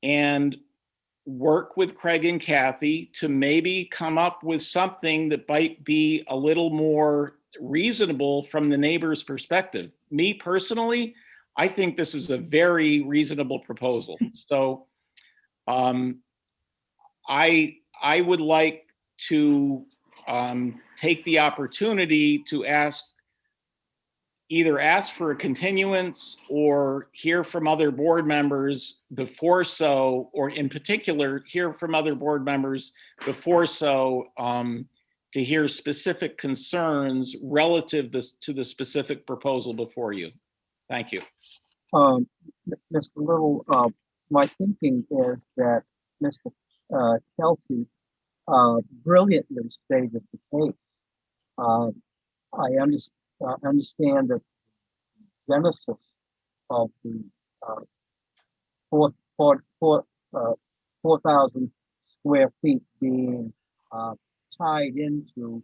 and work with Craig and Kathy to maybe come up with something that might be a little more reasonable from the neighbor's perspective. Me personally, I think this is a very reasonable proposal. So I would like to take the opportunity to either ask for a continuance or hear from other board members before so, or in particular, hear from other board members before so, to hear specific concerns relative to the specific proposal before you. Thank you. Mr. Little, my thinking is that Mr. Kelsey brilliantly stated the case. I understand that the genesis of the 4,000 square feet being tied into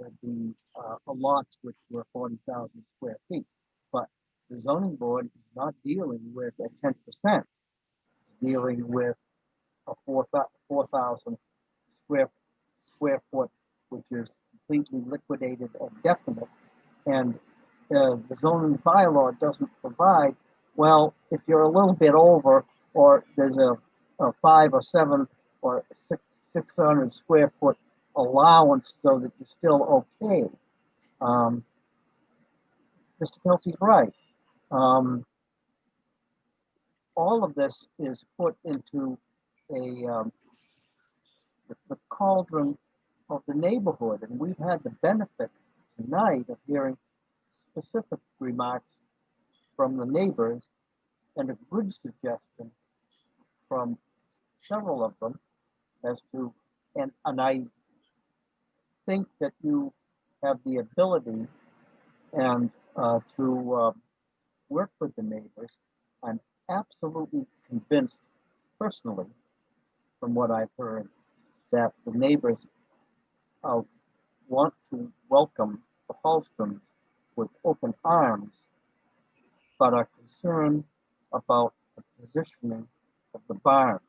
the lots which were 40,000 square feet. But the zoning board is not dealing with a 10%. It's dealing with a 4,000 square foot, which is completely liquidated and definite. And the zoning bylaw doesn't provide, well, if you're a little bit over, or there's a 5 or 7 or 600 square foot allowance so that you're still okay. Mr. Kelsey's right. All of this is put into the cauldron of the neighborhood, and we've had the benefit tonight of hearing specific remarks from the neighbors and a good suggestion from several of them as to, and I think that you have the ability and to work with the neighbors. I'm absolutely convinced personally, from what I've heard, that the neighbors want to welcome the Hallstroms with open arms, but are concerned about the positioning of the barn.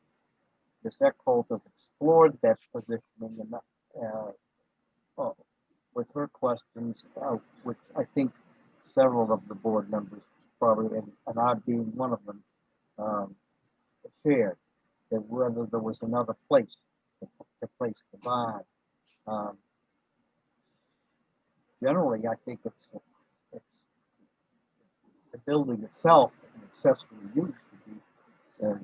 Ms. Eckholt has explored that positioning and with her questions, which I think several of the board members, probably, and I being one of them, shared, that whether there was another place to place the barn. Generally, I think it's the building itself, an accessory use, to be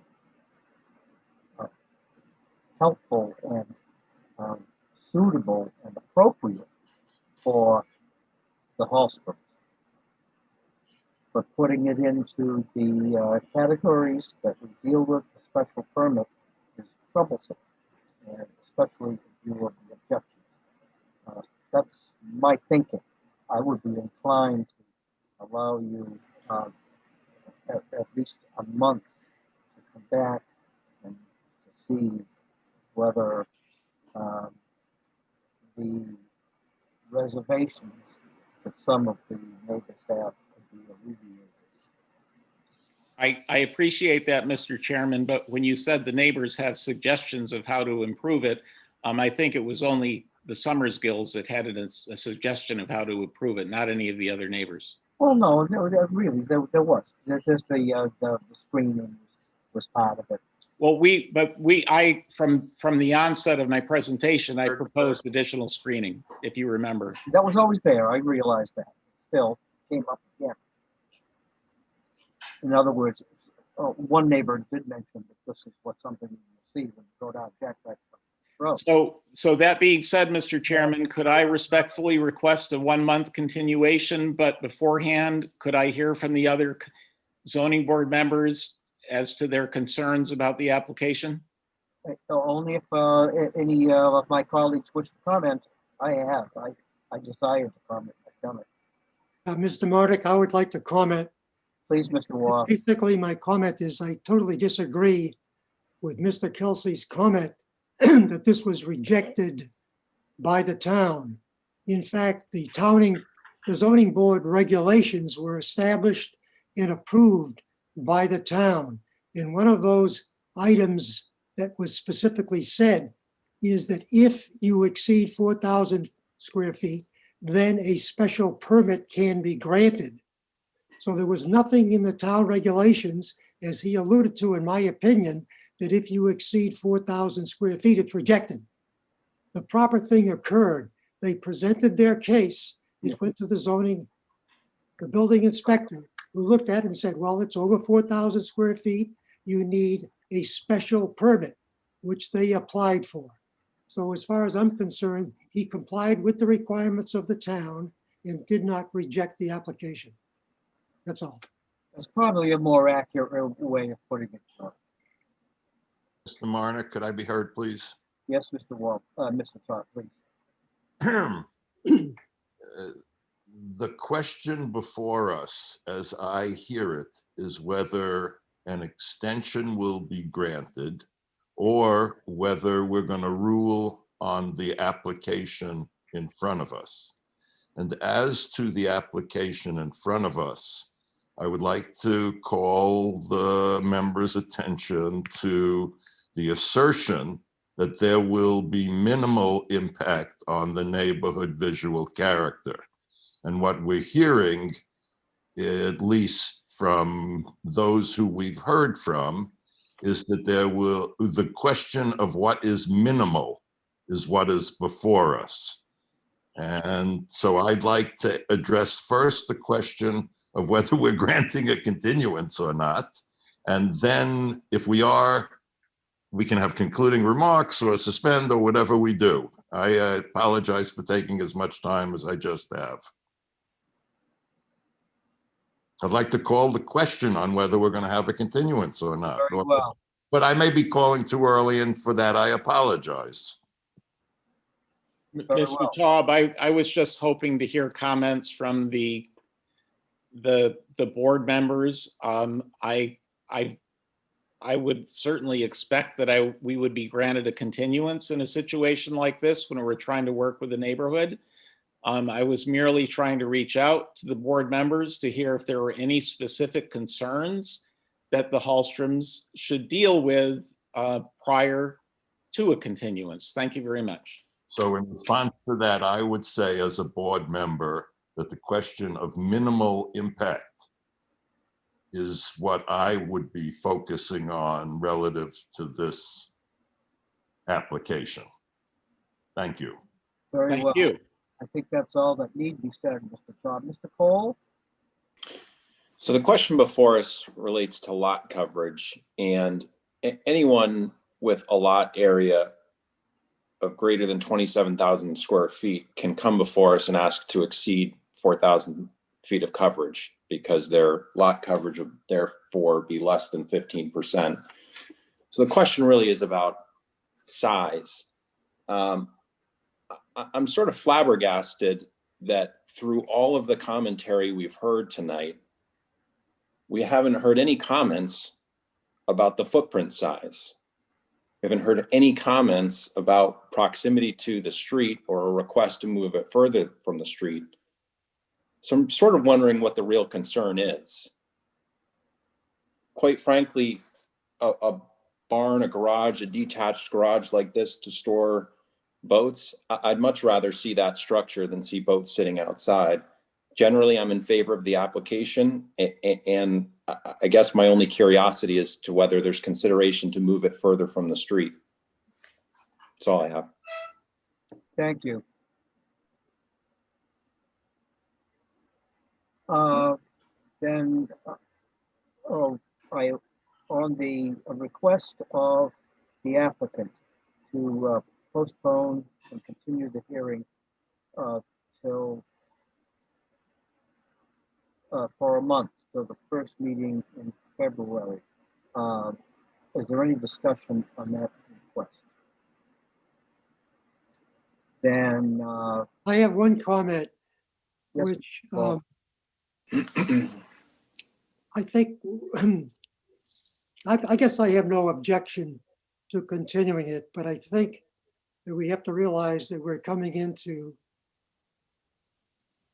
helpful and suitable and appropriate for the Hallstroms. But putting it into the categories that we deal with, the special permit, is troublesome, and especially in view of the objections. That's my thinking. I would be inclined to allow you at least a month to come back and to see whether the reservations that some of the neighbors have could be alleviated. I appreciate that, Mr. Chairman, but when you said the neighbors have suggestions of how to improve it, I think it was only the Summers Guilds that had a suggestion of how to improve it, not any of the other neighbors. Well, no, really, there was. There's the screening was part of it. Well, from the onset of my presentation, I proposed additional screening, if you remember. That was always there. I realized that. Still came up again. In other words, one neighbor did mention that this is something you will see when you go down Jackknife Road. So that being said, Mr. Chairman, could I respectfully request a 1-month continuation, but beforehand, could I hear from the other zoning board members as to their concerns about the application? Only if any of my colleagues wish to comment. I I desire to comment. Mr. Murdock, I would like to comment. Please, Mr. Waugh. Basically, my comment is I totally disagree with Mr. Kelsey's comment that this was rejected by the town. In fact, the zoning board regulations were established and approved by the town. And one of those items that was specifically said is that if you exceed 4,000 square feet, then a special permit can be granted. So there was nothing in the town regulations, as he alluded to, in my opinion, that if you exceed 4,000 square feet, it's rejected. The proper thing occurred. They presented their case. It went to the building inspector, who looked at it and said, well, it's over 4,000 square feet. You need a special permit, which they applied for. So as far as I'm concerned, he complied with the requirements of the town and did not reject the application. That's all. That's probably a more accurate way of putting it. Mr. Marner, could I be heard, please? Yes, Mr. Waugh, Mr. Todd, please. The question before us, as I hear it, is whether an extension will be granted or whether we're going to rule on the application in front of us. And as to the application in front of us, I would like to call the members' attention to the assertion that there will be minimal impact on the neighborhood visual character. And what we're hearing, at least from those who we've heard from, is that the question of what is minimal is what is before us. And so I'd like to address first the question of whether we're granting a continuance or not. And then if we are, we can have concluding remarks or suspend or whatever we do. I apologize for taking as much time as I just have. I'd like to call the question on whether we're going to have a continuance or not. Very well. But I may be calling too early, and for that, I apologize. Very Mr. well. Taub, I was just hoping to hear comments from the board members. I would certainly expect that we would be granted a continuance in a situation like this when we're trying to work with the neighborhood. I was merely trying to reach out to the board members to hear if there were any specific concerns that the Hallstroms should deal with prior to a continuance. Thank you very much. So in response to that, I would say as a board member that the question of minimal impact is what I would be focusing on relative to this application. Thank you. Very well. Thank you. I think that's all that need to be said, Mr. Todd. Mr. Cole? So the question before us relates to lot coverage, and anyone with a lot area of greater than 27,000 square feet can come before us and ask to exceed 4,000 feet of coverage because their lot coverage would therefore be less than 15%. So the question really is about size. I'm sort of flabbergasted that through all of the commentary we've heard tonight, we haven't heard any comments about the footprint size. We haven't heard any comments about proximity to the street or a request to move it further from the street. So I'm sort of wondering what the real concern is. Quite frankly, a barn, a garage, a detached garage like this to store boats, I'd much rather see that structure than see boats sitting outside. Generally, I'm in favor of the application, and I guess my only curiosity is to whether there's consideration to move it further from the street. That's all I have. Thank you. On the request of the applicant to postpone and continue the hearing till for a month, so the first meeting in February. Is there any discussion on that request? then, I have one comment, Yep. which Well- I think, I guess I have no objection to continuing it, but I think that we have to realize that we're coming into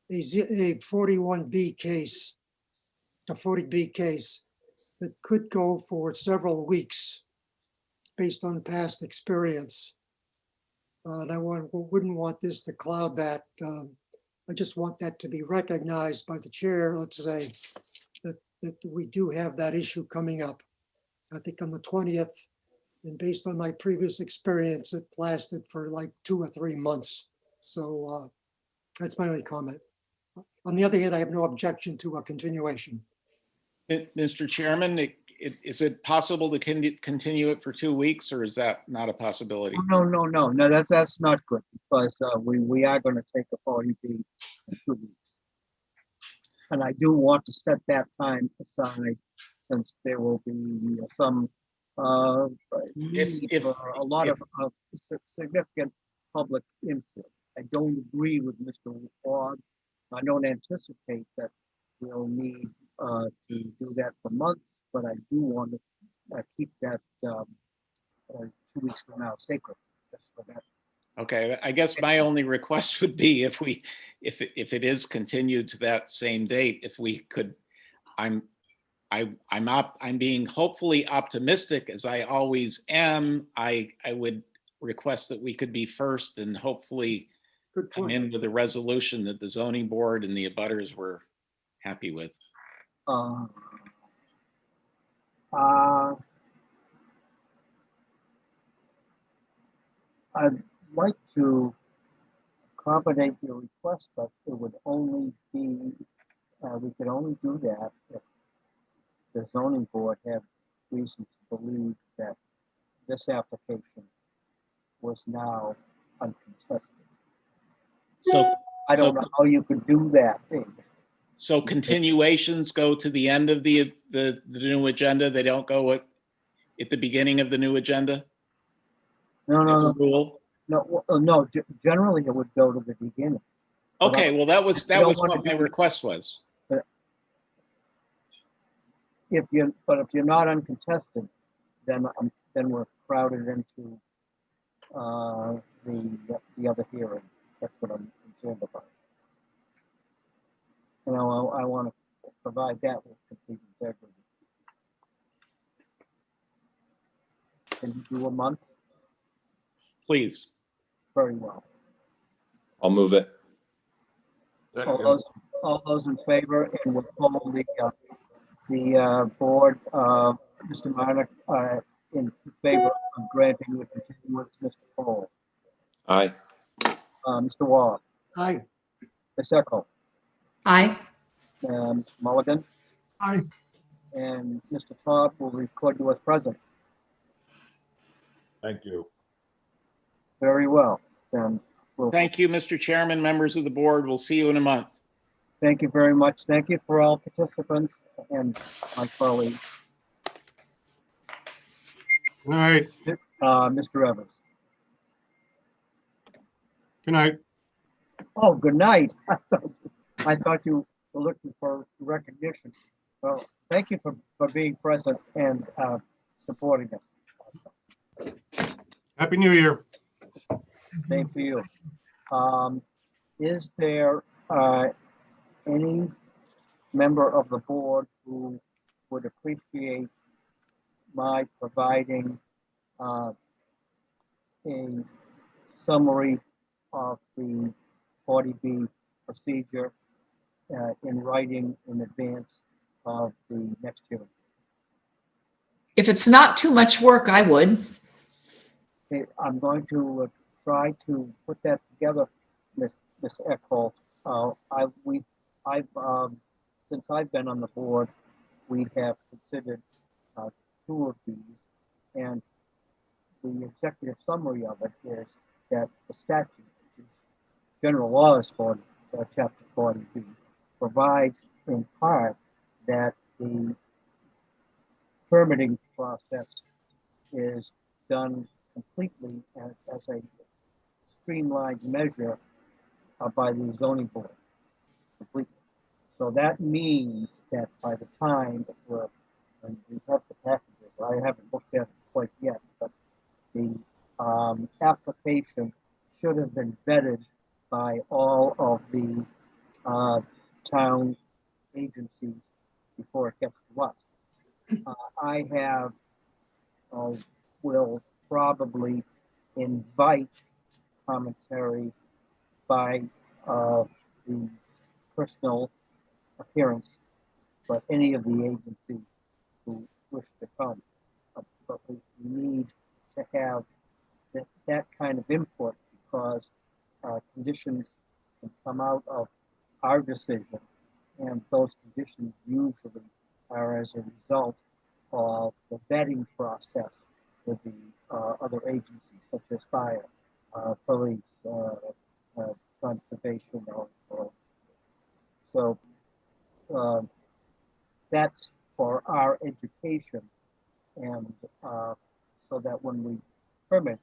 a 41B case, a 40B case that could go for several weeks based on past experience. And I wouldn't want this to cloud that. I just want that to be recognized by the chair, let's say, that we do have that issue coming up. I think on the 20th, and based on my previous experience, it lasted for like 2 or 3 months. So that's my only comment. On the other hand, I have no objection to a continuation. Mr. Chairman, is it possible to continue it for 2 weeks, or is that not a possibility? No, that's not good, because we are going to take a 40B in 2 weeks. And I do want to set that time aside, since there will be some need for a lot of significant public input. I don't agree with Mr. Fogg. I don't anticipate that we'll need to do that for months, but I do want to keep that 2 weeks from now sacred. Just for that. Okay, I guess my only request would be if it is continued to that same date, if we could, I'm being hopefully optimistic, as I always am. I would request that we could be first and hopefully come in with a resolution that the zoning board and the abutters were happy with. I'd like to accommodate your request, but it would only be, we could only do that if the zoning board had reason to believe that this application was now uncontested. So I don't know how you could do that. So continuations go to the end of the new agenda. They don't go at the beginning of the new agenda? No. Rule? No, generally it would go to the beginning. Okay, well, that was what my request was. If you're not uncontested, then we're crowded into the other hearing. That's what I'm concerned about. You know, I want to provide that with complete integrity. Can you do a month? Please. Very well. I'll move it. All those in favor, and we'll call the board, Mr. Marnick, in favor of granting the continuance, Mr. Cole. Aye. Mr. Wall. Aye. Ms. Echo. Aye. Mr. Mulligan. Aye. And Mr. Todd will record you as present. Thank you. Very well. Then Thank you, Mr. Chairman, members of the board. We'll see you in a month. Thank you very much. Thank you for all participants and my colleagues. Good night. Mr. Evans. Good night. Oh, good night. I thought you were looking for recognition. Well, thank you for being present and supporting us. Happy New Year. Same for you. Is there any member of the board who would appreciate my providing a summary of the 40B procedure in writing in advance of the next hearing? If it's not too much work, I would. Okay, I'm going to try to put that together, Ms. Eckholt. Since I've been on the board, we have considered 2 of these, and the executive summary of it is that the statute, which is general laws for chapter 40B, provides in part that the permitting process is done completely as a streamlined measure by the zoning board completely. So that means that by the time and we have the packages, I haven't looked at it quite yet, but the application should have been vetted by all of the town agencies before it gets to us. I will probably invite commentary by the personal appearance, but any of the agencies who wish to come. But we need to have that kind of input because conditions can come out of our decision, and those conditions usually are as a result of the vetting process with the other agencies such as fire, police, conservation, so that's for our education, and so that when we permit,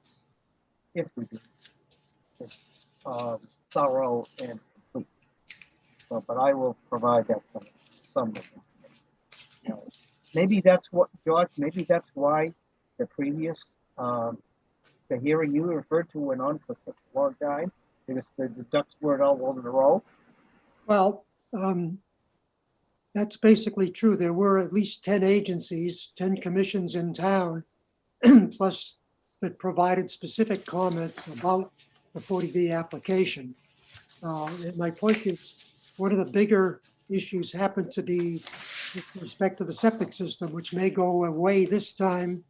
if we do, it's thorough and complete. So, but I will provide that some maybe that's what, George, maybe that's why the previous, the hearing you referred to went on for such a long time, because the ducks weren't all over the row. Well, that's basically true. There were at least 10 agencies, 10 commissions in town, plus that provided specific comments about the 40B application. And my point is, one of the bigger issues happened to be with respect to the septic system, which may go away this time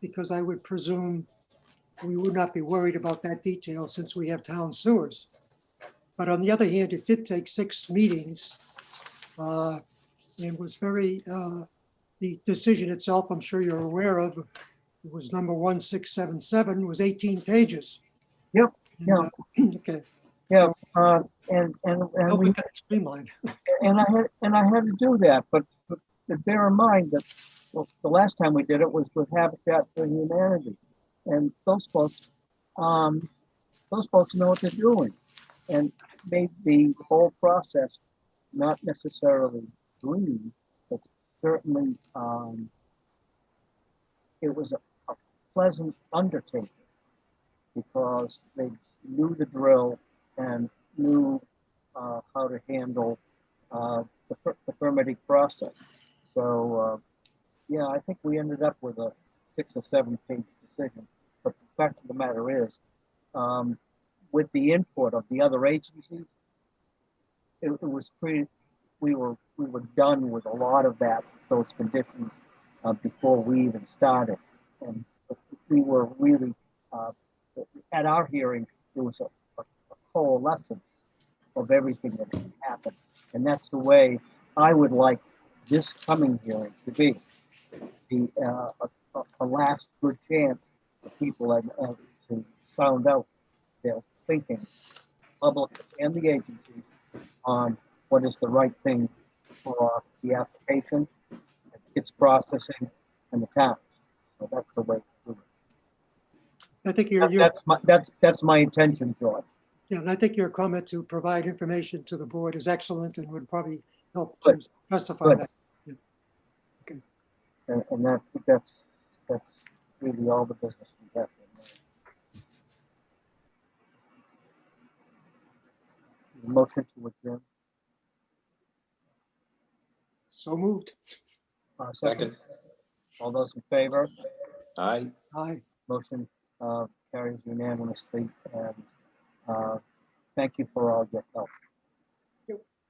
because I would presume we would not be worried about that detail since we have town sewers. But on the other hand, it did take 6 meetings and was very, the decision itself, I'm sure you're aware of, it was number 1677, was 18 pages. Yep. And, okay. Yeah, and Hope we it got streamlined. and I had to do that, but bear in mind that the last time we did it was with Habitat for Humanity, and those folks know what they're doing, and made the whole process not necessarily green, but certainly it was a pleasant undertaking because they knew the drill and knew how to handle the permitting process. So, yeah, I think we ended up with a 6 or 7 page decision. But the fact of the matter is, with the input of the other agencies, it was pretty. We were done with a lot of those conditions before we even started, and we were really at our hearing. There was a coalescence of everything that had happened, and that's the way I would like this coming hearing to be. A last good chance for people to sound out their thinking, public and the agencies, on what is the right thing for the application, its processing, and the towns. So that's the way to do it. I think That's my intention, George. Yeah, and I think your comment to provide information to the board is excellent and would probably help to specify that. Yeah. Okay. And that's really all the business we have. Motion to adjourn. So moved. Second. All those in favor? Aye. Aye. Motion carries unanimously, and thank you for all your help.